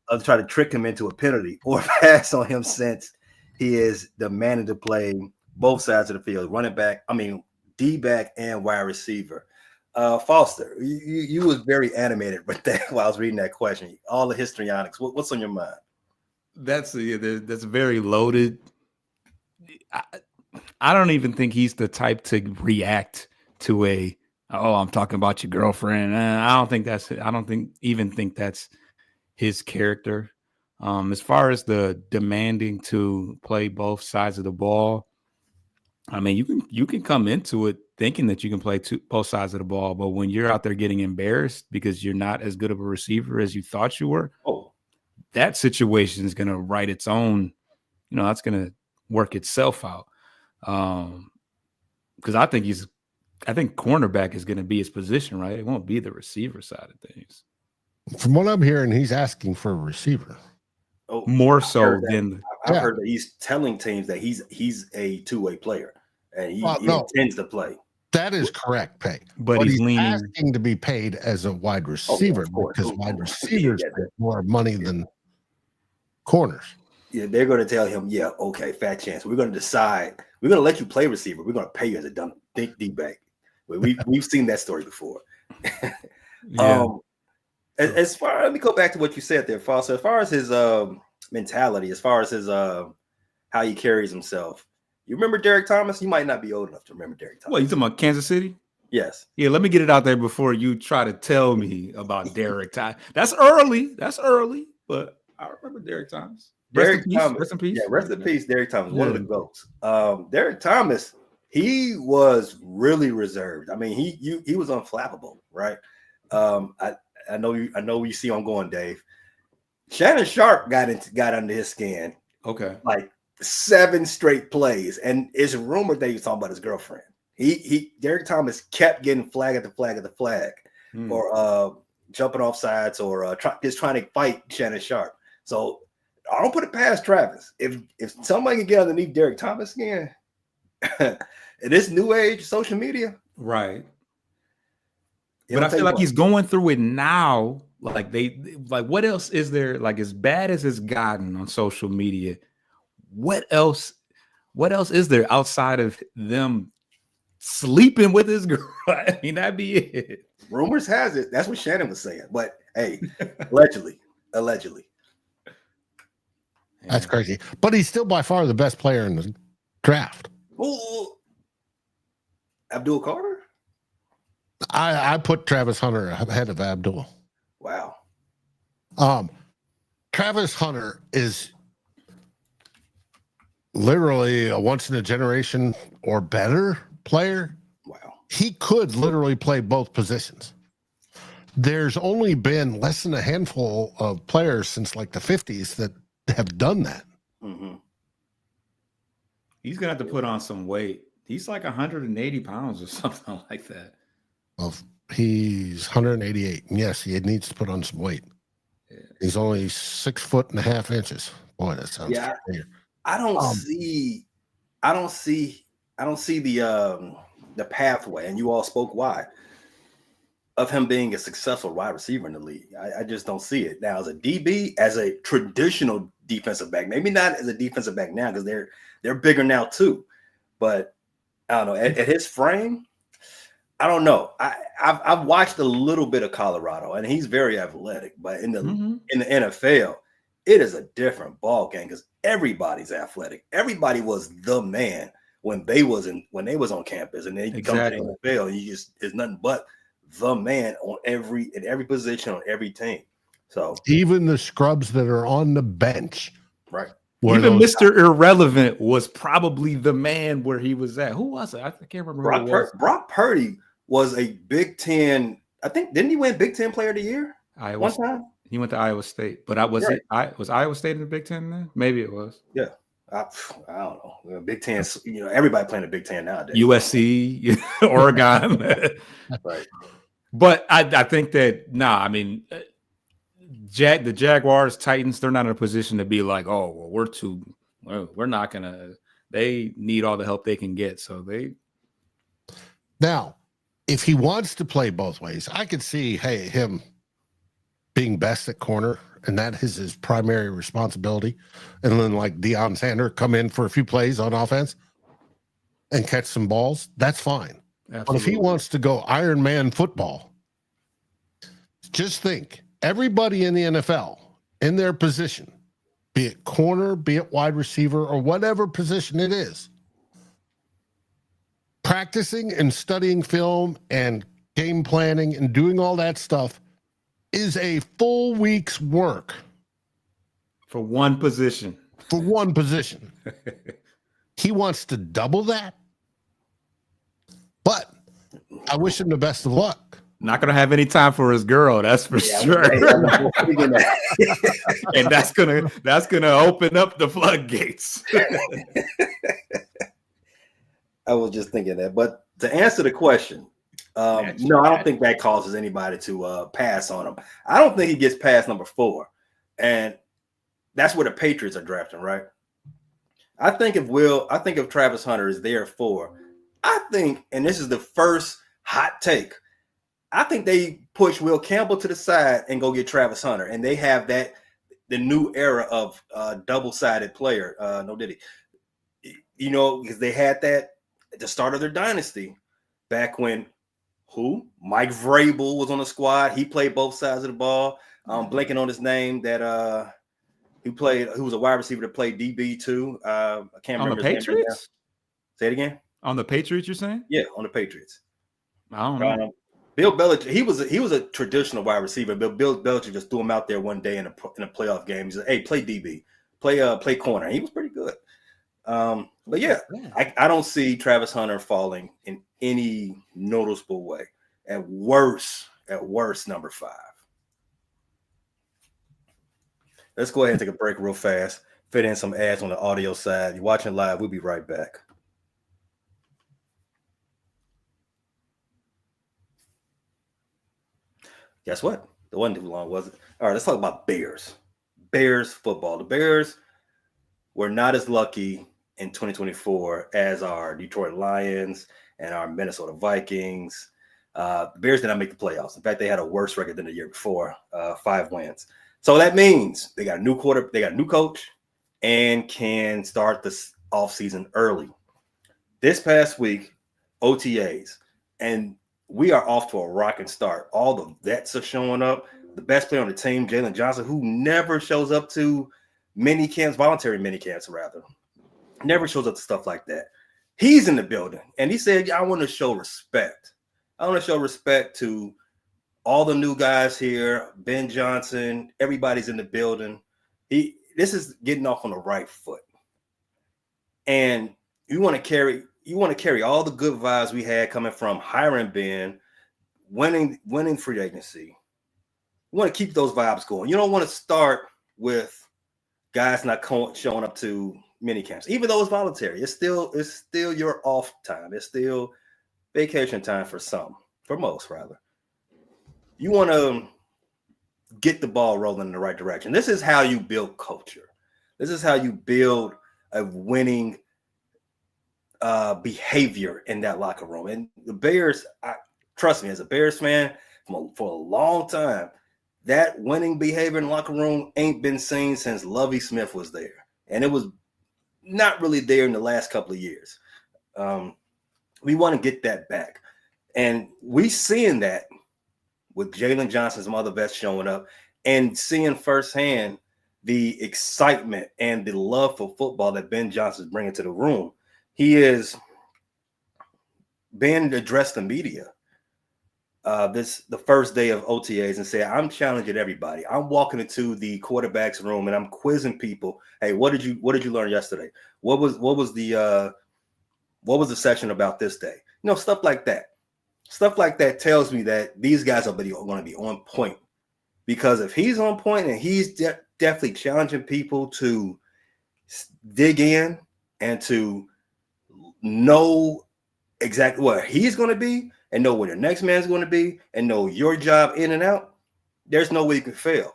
of, try to trick him into a penalty, or pass on him since he is demanding to play both sides of the field, running back, D-back and wide receiver? Foster, you was very animated with that while I was reading that question. All the histrionics. What's on your mind? That's very loaded. I don't even think he's the type to react to I'm talking about your girlfriend. I don't even think that's his character. As far as the demanding to play both sides of the ball, you can come into it thinking that you can play both sides of the ball, but when you're out there getting embarrassed because you're not as good of a receiver as you thought you were, that situation is going to write its own. That's going to work itself out. Because I think cornerback is going to be his position, right? It won't be the receiver side of things. From what I'm hearing, he's asking for a receiver. More so than I've heard that he's telling teams that he's a two-way player and he intends to play. That is correct, pay. But he's leaning, asking to be paid as a wide receiver because wide receivers get more money than corners. Yeah, they're going to tell him, fat chance. We're going to decide. We're going to let you play receiver. We're going to pay you as a dumb D-back. We've seen that story before. Let me go back to what you said there, Foster. As far as his mentality, as far as his how he carries himself. You remember Derek Thomas? You might not be old enough to remember Derek Thomas. What, you talking about Kansas City? Yes. Yeah, let me get it out there before you try to tell me about Derek Thomas. That's early, but I remember Derek Thomas. Rest in peace. Yeah, rest in peace, Derek Thomas, one of the GOATs. Derek Thomas, he was really reserved. He was unflappable, right? I know you see I'm going, Dave. Shannon Sharp got under his skin. Okay. Like 7 straight plays. And it's rumored that he was talking about his girlfriend. Derek Thomas kept getting flag at the flag, or jumping off sides, or just trying to fight Shannon Sharp. So I don't put it past Travis. If somebody can get underneath Derek Thomas again, in this new age social media, right? But I feel like he's going through it now. Like what else is there? Like, as bad as it's gotten on social media, what else is there outside of them sleeping with his girl? That'd be it. Rumors has it. That's what Shannon was saying. But hey, allegedly. That's crazy. But he's still by far the best player in the draft. Ooh. Abdul Carter? I put Travis Hunter ahead of Abdul. Wow. Travis Hunter is literally a once-in-a-generation or better player. Wow. He could literally play both positions. There's only been less than a handful of players since like the 50s that have done that. Mm-hmm. He's gonna have to put on some weight. He's like 180 pounds or something like that. Well, he's 188. And yes, he needs to put on some weight. Yeah. He's only 6'1.5". Boy, that sounds familiar. I don't see the pathway, and you all spoke why, of him being a successful wide receiver in the league. I just don't see it. Now, as a DB, as a traditional defensive back, maybe not as a defensive back now, because they're bigger now too. But I don't know. At his frame, I don't know. I've watched a little bit of Colorado, and he's very athletic. But in the NFL, it is a different ball game because everybody's athletic. Everybody was the man when they was on campus, and then you come to the NFL, you just it's nothing but the man in every position on every team. So even the scrubs that are on the bench, right? Even Mr. Irrelevant was probably the man where he was at. Who was it? I can't remember. Brock Purdy was a Big Ten. I think didn't he win Big Ten Player of the Year one time? He went to Iowa State, but was Iowa State in the Big Ten then? Maybe it was. Yeah. I don't know. Big Ten, everybody playing the Big Ten nowadays. USC, Oregon. Right. But I think that, the Jaguars, Titans, they're not in a position to be like, oh, well, we're not going to. They need all the help they can get. So Now, if he wants to play both ways, I could see, him being best at corner, and that is his primary responsibility. And then like Deion Sanders come in for a few plays on offense and catch some balls. That's fine. Absolutely. But if he wants to go Iron Man football, just think everybody in the NFL in their position, be it corner, be it wide receiver, or whatever position it is, practicing and studying film and game planning and doing all that stuff is a full week's work for one position. He wants to double that, but I wish him the best of luck. Not gonna have any time for his girl, that's for sure. And that's gonna open up the floodgates. I was just thinking that, but to answer the question, no, I don't think that causes anybody to pass on him. I don't think he gets past number 4, and that's where the Patriots are drafting, right? I think if Travis Hunter is there 4, and this is the first hot take, I think they push Will Campbell to the side and go get Travis Hunter, and they have the new era of double-sided player. No, did he? Because they had that at the start of their dynasty back when. Mike Vrabel was on the squad. He played both sides of the ball. Blanking on his name who was a wide receiver that played DB too. I can't remember. On the Patriots? Say it again. On the Patriots, you're saying? Yeah, on the Patriots. I don't know. Bill Belichick, he was a traditional wide receiver, but Bill Belichick just threw him out there one day in a playoff game. He said, "Hey, play DB, play corner." He was pretty good. But yeah, I don't see Travis Hunter falling in any noticeable way. At worst, number 5. Let's go ahead and take a break real fast. Fit in some ads on the audio side. You're watching live. We'll be right back. Guess what? It wasn't too long, was it? All right, let's talk about Bears. Bears football. The Bears were not as lucky in 2024 as our Detroit Lions and our Minnesota Vikings. The Bears did not make the playoffs. In fact, they had a worse record than the year before, 5 wins. So that means they got a new coach, and can start the offseason early. This past week, OTAs, and we are off to a rocking start. All the vets are showing up. The best player on the team, Jalen Johnson, who never shows up to voluntary minicamps rather. Never shows up to stuff like that. He's in the building, and he said, I want to show respect. I want to show respect to all the new guys here, Ben Johnson, everybody's in the building. This is getting off on the right foot. And you want to carry all the good vibes we had coming from hiring Ben, winning free agency. You want to keep those vibes going. You don't want to start with guys not showing up to mini camps, even though it's voluntary. It's still your off time. It's still vacation time for most rather. You want to get the ball rolling in the right direction. This is how you build culture. This is how you build a winning behavior in that locker room. And the Bears, trust me, as a Bears fan for a long time, that winning behavior in the locker room ain't been seen since Lovie Smith was there. And it was not really there in the last couple of years. We want to get that back. And we seeing that with Jalen Johnson, some other vets showing up, and seeing firsthand the excitement and the love for football that Ben Johnson is bringing to the room. He is Ben addressed the media the first day of OTAs and said, I'm challenging everybody. I'm walking into the quarterback's room and I'm quizzing people. Hey, what did you learn yesterday? What was the session about this day? Stuff like that. Stuff like that tells me that these guys are going to be on point, because if he's on point and he's definitely challenging people to dig in and to know exactly where he's going to be and know where the next man's going to be and know your job in and out, there's no way you can fail.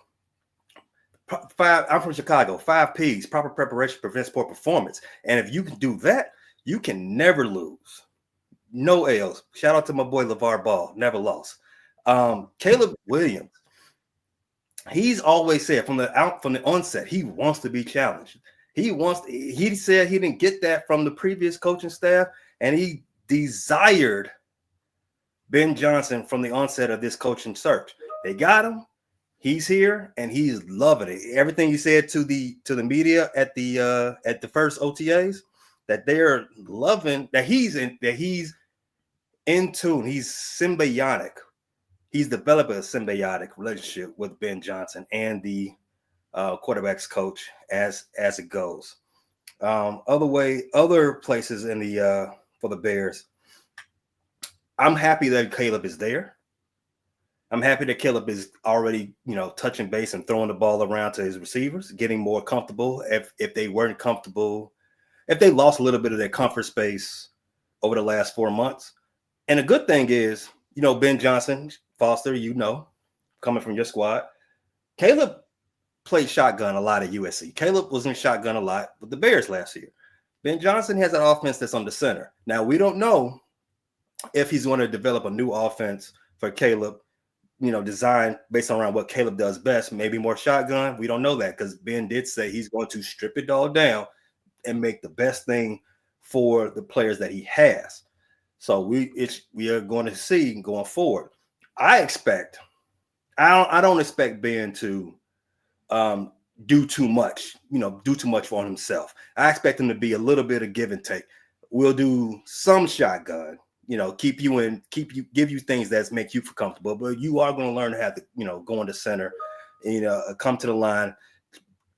I'm from Chicago. 5 P's, proper preparation prevents poor performance. And if you can do that, you can never lose. No L's. Shout out to my boy LeVar Ball. Never lost. Caleb Williams. He's always said from the onset, he wants to be challenged. He said he didn't get that from the previous coaching staff, and he desired Ben Johnson from the onset of this coaching search. They got him. He's here and he's loving it. Everything he said to the media at the first OTAs, that they're loving, that he's in tune. He's symbiotic. He's developed a symbiotic relationship with Ben Johnson and the quarterback's coach as it goes. Other places in the for the Bears, I'm happy that Caleb is there. I'm happy that Caleb is already, touching base and throwing the ball around to his receivers, getting more comfortable. If they weren't comfortable, if they lost a little bit of their comfort space over the last 4 months. And the good thing is, Ben Johnson, Foster, coming from your squad, Caleb played shotgun a lot at USC. Caleb was in shotgun a lot with the Bears last year. Ben Johnson has an offense that's on the center. Now, we don't know if he's going to develop a new offense for Caleb, designed based around what Caleb does best, maybe more shotgun. We don't know that, because Ben did say he's going to strip it all down and make the best thing for the players that he has. So we are going to see going forward. I don't expect Ben to do too much for himself. I expect him to be a little bit of give and take. We'll do some shotgun, give you things that make you feel comfortable, but you are going to learn how to, go in the center, come to the line,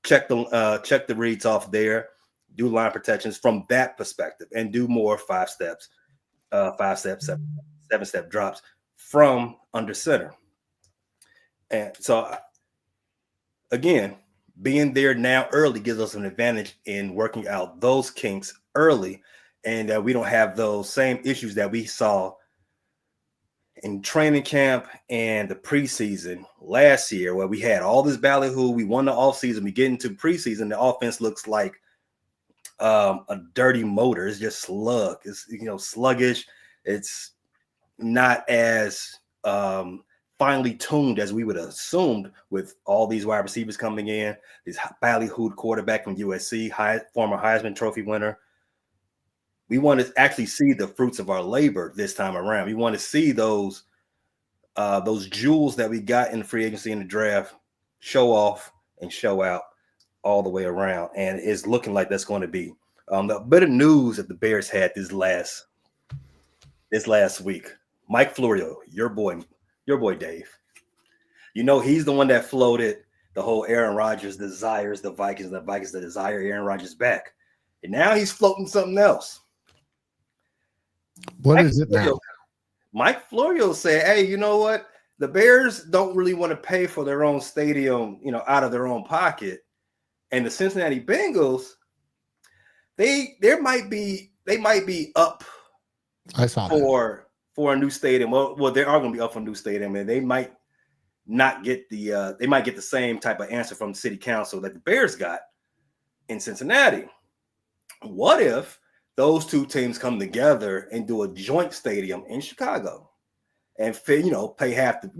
check the reads off there, do line protections from that perspective, and do more 5 steps, 7-step drops from under center. And so again, being there now early gives us an advantage in working out those kinks early, and that we don't have those same issues that we saw in training camp and the preseason last year, where we had all this ballyhoo. We won the offseason. We get into preseason, the offense looks like a dirty motor. It's just slug. It's sluggish. It's not as finely tuned as we would have assumed, with all these wide receivers coming in, this ballyhooed quarterback from USC, former Heisman Trophy winner. We want to actually see the fruits of our labor this time around. We want to see those jewels that we got in the free agency and the draft show off and show out all the way around. And it's looking like that's going to be the bit of news that the Bears had this last week. Mike Florio, your boy Dave. He's the one that floated the whole Aaron Rodgers desires the Vikings, the Vikings that desire Aaron Rodgers back. And now he's floating something else. What is it now? Mike Florio said, hey, you know what? The Bears don't really want to pay for their own stadium, out of their own pocket. And the Cincinnati Bengals, they might be up I saw that. for a new stadium. Well, they are going to be up for a new stadium, and they might not get they might get the same type of answer from the city council that the Bears got in Cincinnati. What if those two teams come together and do a joint stadium in Chicago and pay half the,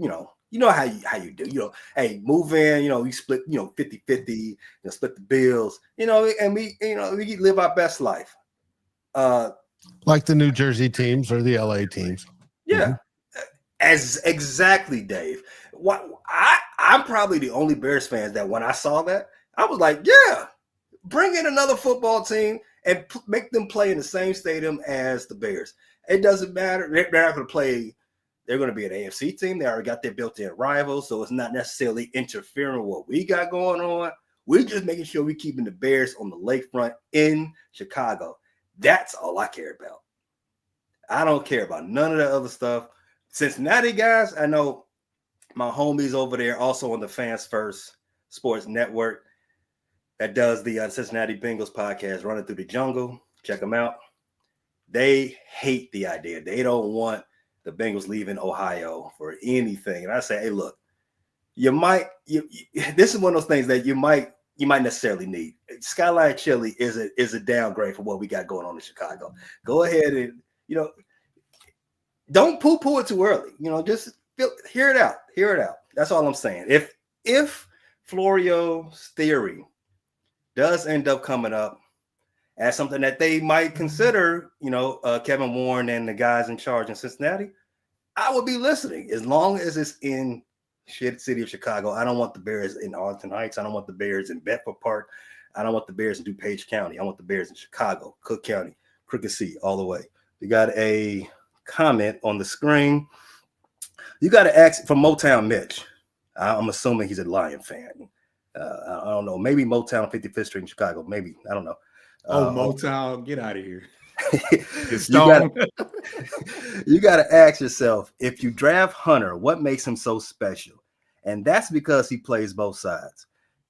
how you do, hey, move in, you split, 50-50, split the bills, and we live our best life. Like the New Jersey teams or the LA teams. Yeah. As exactly, Dave. I'm probably the only Bears fans that when I saw that, I was like, yeah, bring in another football team and make them play in the same stadium as the Bears. It doesn't matter. They're not going to play. They're going to be an AFC team. They already got their built-in rivals, so it's not necessarily interfering with what we got going on. We're just making sure we're keeping the Bears on the lakefront in Chicago. That's all I care about. I don't care about none of that other stuff. Cincinnati guys, I know my homies over there also on the Fans First Sports Network that does the Cincinnati Bengals podcast, Running Through the Jungle. Check them out. They hate the idea. They don't want the Bengals leaving Ohio for anything. And I say, hey, look, this is one of those things that you might necessarily need. Skyline Chili is a downgrade for what we got going on in Chicago. Go ahead and, don't poo-poo it too early. Just hear it out. Hear it out. That's all I'm saying. If Florio's theory does end up coming up as something that they might consider, Kevin Warren and the guys in charge in Cincinnati, I would be listening as long as it's in city of Chicago. I don't want the Bears in Arlington Heights. I don't want the Bears in Bedford Park. I don't want the Bears in DuPage County. I want the Bears in Chicago, Cook County, Crooked Seat, all the way. We got a comment on the screen. You got to ask from Motown Mitch. I'm assuming he's a Lion fan. I don't know. Maybe Motown 55th Street in Chicago. Maybe. I don't know. Motown, get out of here. You got to ask yourself, if you draft Hunter, what makes him so special? And that's because he plays both sides.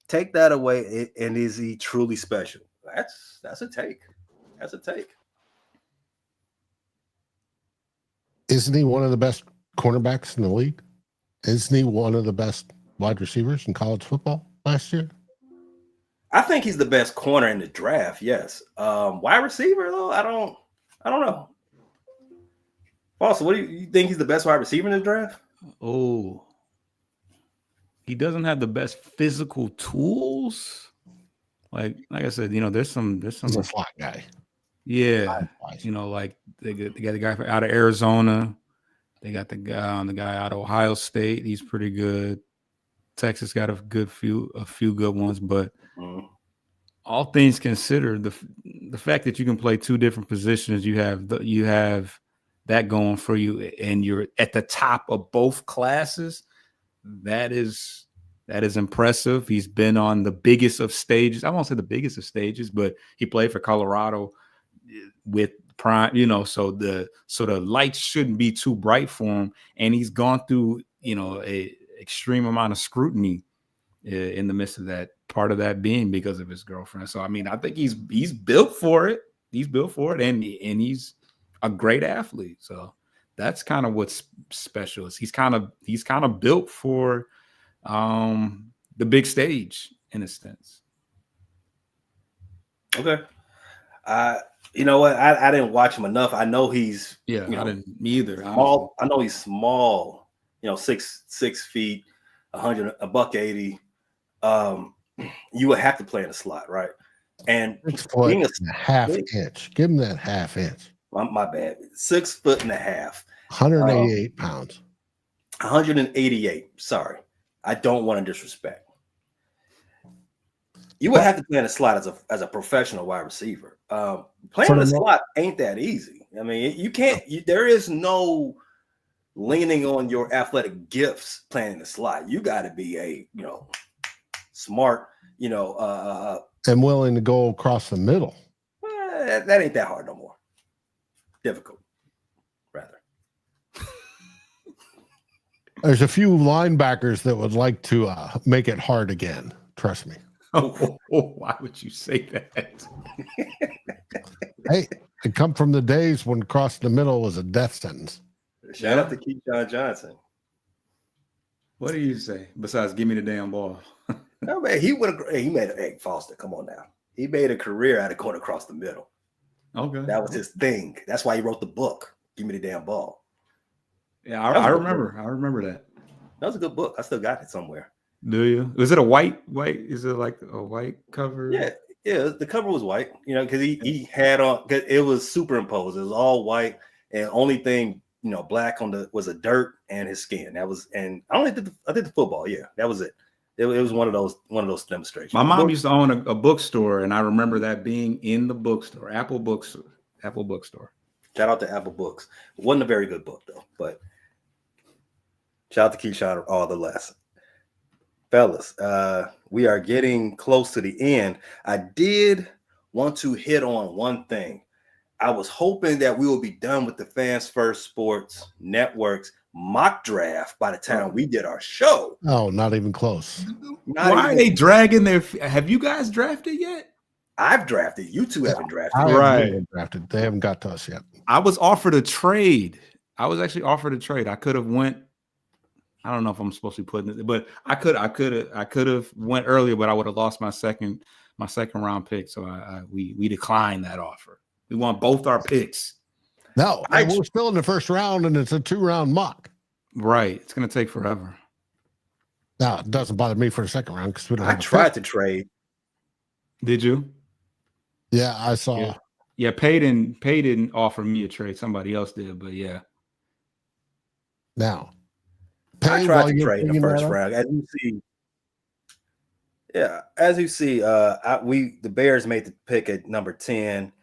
Take that away, and is he truly special? That's a take. That's a take. Isn't he one of the best cornerbacks in the league? Isn't he one of the best wide receivers in college football last year? I think he's the best corner in the draft. Yes. Wide receiver though, I don't know. Also, what do you think he's the best wide receiver in the draft? Oh, he doesn't have the best physical tools. Like I said, there's some. He's a slot guy. Yeah, like they got the guy out of Arizona. They got the guy out of Ohio State. He's pretty good. Texas got a few good ones, but all things considered, the fact that you can play two different positions, you have that going for you, and you're at the top of both classes. That is impressive. He's been on the biggest of stages. I won't say the biggest of stages, but he played for Colorado with prime, so the lights shouldn't be too bright for him. And he's gone through, a extreme amount of scrutiny in the midst of that, part of that being because of his girlfriend. So, I think he's built for it. He's built for it. And he's a great athlete. So that's kind of what's special is he's kind of built for the big stage in a sense. Okay. You know what? I didn't watch him enough. I know he's I didn't either. Small. I know he's small. 6 feet, 180. You would have to play in the slot, right? And 6 foot and a half inch. Give him that half inch. My bad. 6 foot and a half. 188 pounds. 188. Sorry, I don't want to disrespect. You would have to play in the slot as a professional wide receiver. Playing in the slot ain't that easy. You can't. There is no leaning on your athletic gifts playing in the slot. You got to be a smart, and willing to go across the middle. That ain't that hard no more. Difficult, rather. There's a few linebackers that would like to make it hard again. Trust me. Why would you say that? Hey, I come from the days when crossing the middle was a death sentence. Shout out to Keyshawn Johnson. What do you say besides give me the damn ball? No, man, he made a Foster. Come on now. He made a career out of going across the middle. Okay. That was his thing. That's why he wrote the book, Give Me the Damn Ball. Yeah, I remember. I remember that. That was a good book. I still got it somewhere. Do you? Was it a white? Is it like a white cover? Yeah. The cover was white, because he had on, because it was superimposed. It was all white, and only thing, black was a dirt and his skin. That was, and I did the football. Yeah, that was it. It was one of those demonstrations. My mom used to own a bookstore, and I remember that being in the bookstore, Apple Bookstore. Shout out to Apple Books. It wasn't a very good book though, but shout out to Keyshawn all the less. Fellas, we are getting close to the end. I did want to hit on one thing. I was hoping that we will be done with the Fans First Sports Network's mock draft by the time we did our show. Oh, not even close. Why are they dragging their? Have you guys drafted yet? I've drafted. You two haven't drafted. Right. Drafted. They haven't got to us yet. I was offered a trade. I was actually offered a trade. I could have went. I don't know if I'm supposed to be putting it, but I could have went earlier, but I would have lost my second round pick. So we declined that offer. We want both our picks. No, we're still in the first round, and it's a 2-round mock. Right. It's going to take forever. No, it doesn't bother me for the second round because we don't. I tried to trade. Did you? Yeah, I saw. Yeah, Pay didn't offer me a trade. Somebody else did, but yeah. Now, I tried to trade in the first round. As you see, the Bears made the pick at number 10.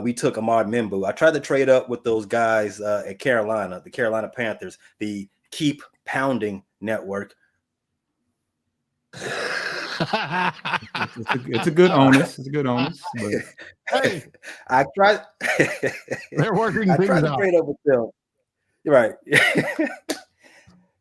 We took Ahmad Mimbu. I tried to trade up with those guys at Carolina, the Carolina Panthers, the Keep Pounding Network. It's a good onus. It's a good onus. But... Hey, I tried. They're working. I tried to trade up with them. You're right.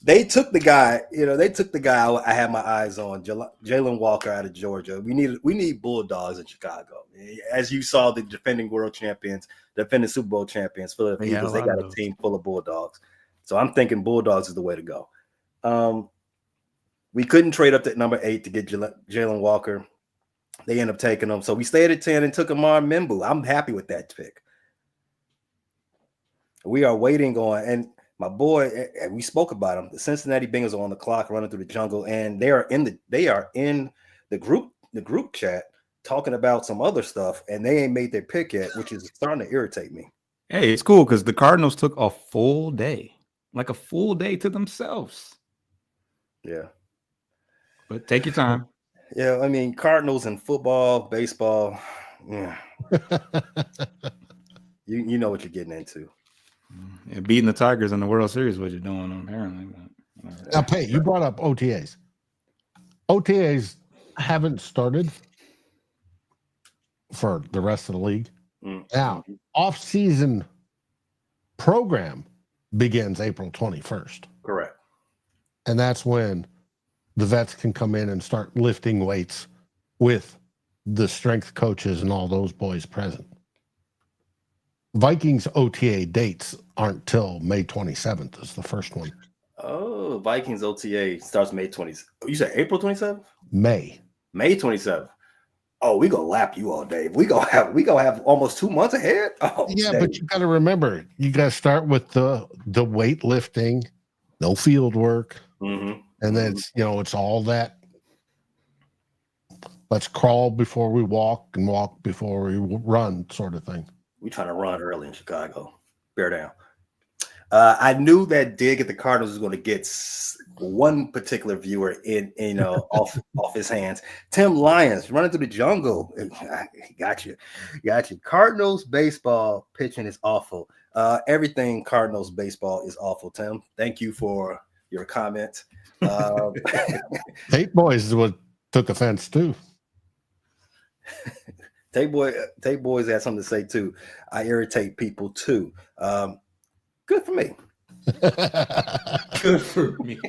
They took the guy. They took the guy I had my eyes on, Jalen Walker out of Georgia. We need Bulldogs in Chicago. As you saw, the defending world champions, defending Super Bowl champions, Philadelphia Eagles, they got a team full of Bulldogs. So I'm thinking Bulldogs is the way to go. We couldn't trade up to number 8 to get Jalen Walker. They ended up taking him. So we stayed at 10 and took Ahmad Mimbu. I'm happy with that pick. We are waiting on, and my boy, we spoke about him. The Cincinnati Bengals are on the clock, running through the jungle, and they are in the group chat talking about some other stuff, and they ain't made their pick yet, which is starting to irritate me. Hey, it's cool because the Cardinals took a full day to themselves. Yeah. But take your time. Yeah, I mean, Cardinals and football, baseball, yeah. you know what you're getting into. Yeah, beating the Tigers in the World Series, what you're doing apparently. Now, Pay, you brought up OTAs. OTAs haven't started for the rest of the league. Now, off-season program begins April 21st. Correct. And that's when the vets can come in and start lifting weights with the strength coaches and all those boys present. Vikings OTA dates aren't till May 27th is the first one. Oh, Vikings OTA starts May 20th. You said April 27th? May 27th. Oh, we gonna lap you all day. We gonna have almost 2 months ahead. Oh, yeah, dang. but you got to remember, you got to start with the weightlifting, no field work, and then it's all that. Let's crawl before we walk and walk before we run, sort of thing. We trying to run early in Chicago. Bear down. I knew that dig at the Cardinals was going to get one particular viewer in off his hands. Tim Lyons running through the jungle. Got you. Cardinals baseball pitching is awful. Everything Cardinals baseball is awful. Tim, thank you for your comment. Tate Boys is what took offense too. Tate Boys had something to say too. I irritate people too. Good for me. Good for me.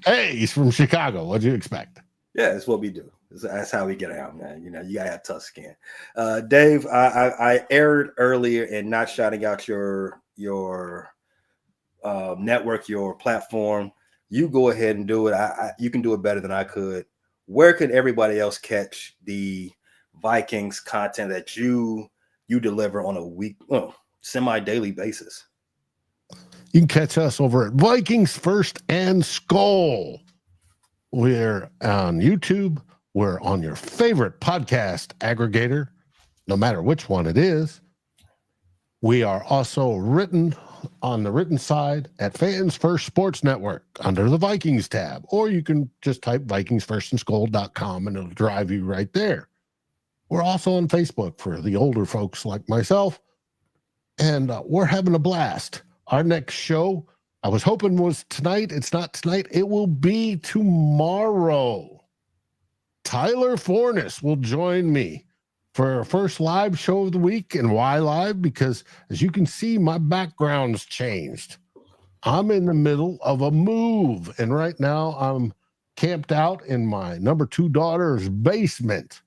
Hey, he's from Chicago. What'd you expect? Yeah, that's what we do. That's how we get out, man. You know, you gotta have tough skin. Dave, I erred earlier in not shouting out your network, your platform. You go ahead and do it. You can do it better than I could. Where can everybody else catch the Vikings content that you deliver on a semi-daily basis? You can catch us over at Vikings First and Skull. We're on YouTube. We're on your favorite podcast aggregator, no matter which one it is. We are also written on the written side at Fans First Sports Network under the Vikings tab, or you can just type VikingsFirstandSkull.com and it'll drive you right there. We're also on Facebook for the older folks like myself, and we're having a blast. Our next show, I was hoping was tonight. It's not tonight. It will be tomorrow. Tyler Fornes will join me for our first live show of the week. And why live? Because as you can see, my background's changed. I'm in the middle of a move. And right now I'm camped out in my number 2 daughter's basement,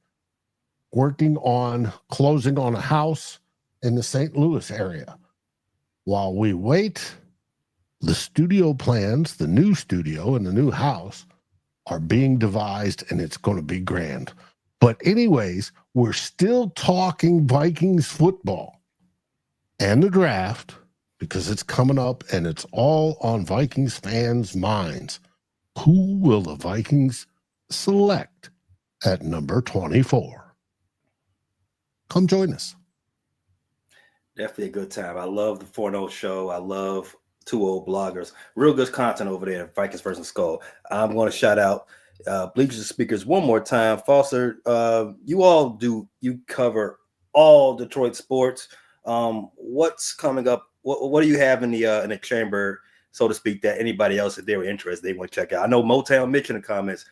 working on closing on a house in the St. Louis area. While we wait, the studio plans, the new studio and the new house are being devised, and it's going to be grand. But anyways, we're still talking Vikings football and the draft because it's coming up and it's all on Vikings fans' minds. Who will the Vikings select at number 24? Come join us. Definitely a good time. I love the 4-0 show. I love 2 old bloggers. Real good content over there at Vikings First and Skull. I'm going to shout out Bleachers and Speakers one more time. Foster, you cover all Detroit sports. What's coming up? What do you have in the chamber, so to speak, that anybody else, if they were interested, they want to check out? I know Motown Mitch in the comments.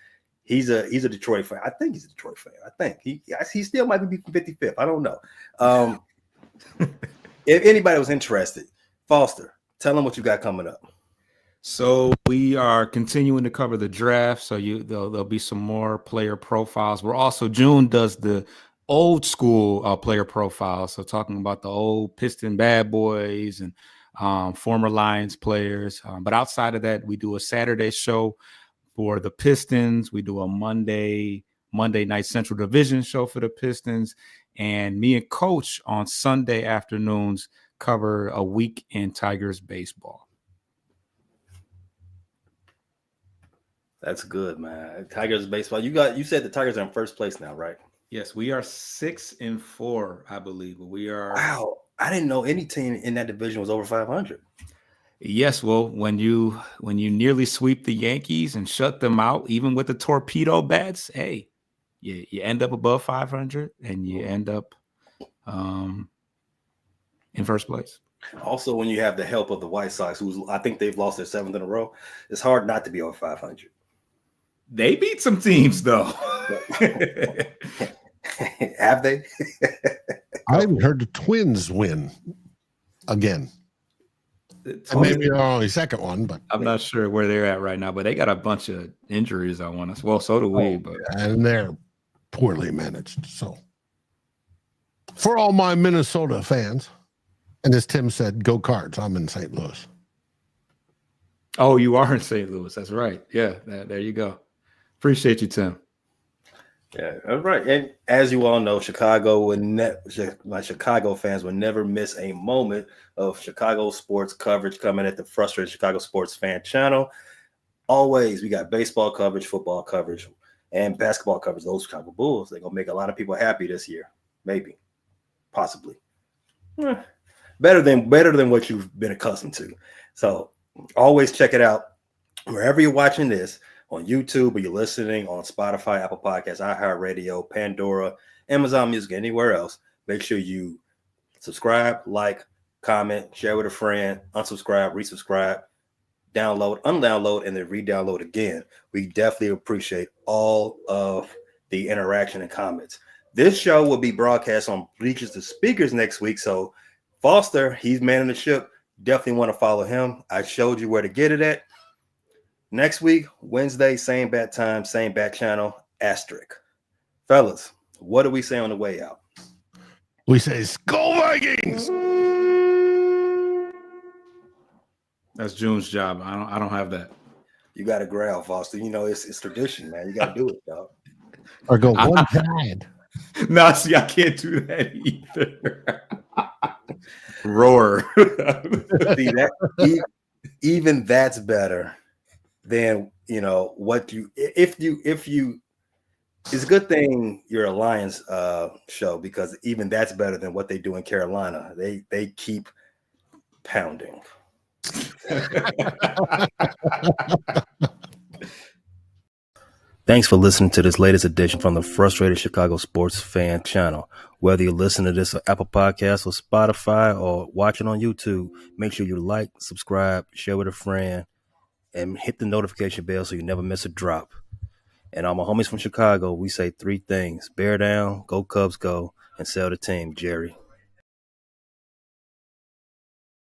He's a Detroit fan. I think he's a Detroit fan. I think he still might be from 55th. I don't know. If anybody was interested, Foster, tell them what you got coming up. So we are continuing to cover the draft. So there'll be some more player profiles. We're also, June does the old school player profiles. So talking about the old Piston bad boys and former Lions players. But outside of that, we do a Saturday show for the Pistons. We do a Monday night Central Division show for the Pistons. And me and Coach on Sunday afternoons cover a week in Tigers baseball. That's good, man. Tigers baseball. You said the Tigers are in first place now, right? Yes, we are 6-4, I believe. We are. Wow, I didn't know any team in that division was over 500. Yes, well, when you nearly sweep the Yankees and shut them out, even with the torpedo bats, hey, you end up above 500 and you end up in first place. Also, when you have the help of the White Sox, I think they've lost their 7th in a row, it's hard not to be over 500. They beat some teams, though. Have they? I haven't heard the Twins win again. And maybe they're only second one, but I'm not sure where they're at right now, but they got a bunch of injuries, I want to. Well, so do we. But and they're poorly managed. So for all my Minnesota fans, and as Tim said, go Cards. I'm in St. Louis. Oh, you are in St. Louis. That's right. Yeah, there you go. Appreciate you, Tim. Yeah, all right. And as you all know, Chicago fans will never miss a moment of Chicago sports coverage coming at the Frustrated Chicago Sports Fan channel. Always, we got baseball coverage, football coverage, and basketball coverage. Those Chicago Bulls, they're gonna make a lot of people happy this year. Maybe, possibly. Better than what you've been accustomed to. So always check it out wherever you're watching this. On YouTube, or you're listening on Spotify, Apple Podcasts, iHeartRadio, Pandora, Amazon Music, anywhere else. Make sure you subscribe, like, comment, share with a friend, unsubscribe, resubscribe, download, undownload, and then re-download again. We definitely appreciate all of the interaction and comments. This show will be broadcast on Bleachers to Speakers next week. So Foster, he's manning the ship. Definitely want to follow him. I showed you where to get it at. Next week, Wednesday, same bat time, same bat channel. asterisk. Fellas, what do we say on the way out? We say, "Go Vikings!" That's June's job. I don't have that. You got to growl, Foster. You know it's tradition, man. You got to do it, dog. Or go one tide. No, see, I can't do that either. Roar. See that even that's better than what you if you it's a good thing you're a Lions show, because even that's better than what they do in Carolina. They keep pounding. Thanks for listening to this latest edition from the Frustrated Chicago Sports Fan channel. Whether you listen to this on Apple Podcasts or Spotify or watching on YouTube, make sure you like, subscribe, share with a friend, and hit the notification bell so you never miss a drop. And all my homies from Chicago, we say three things: bear down, go Cubs go, and sell the team, Jerry.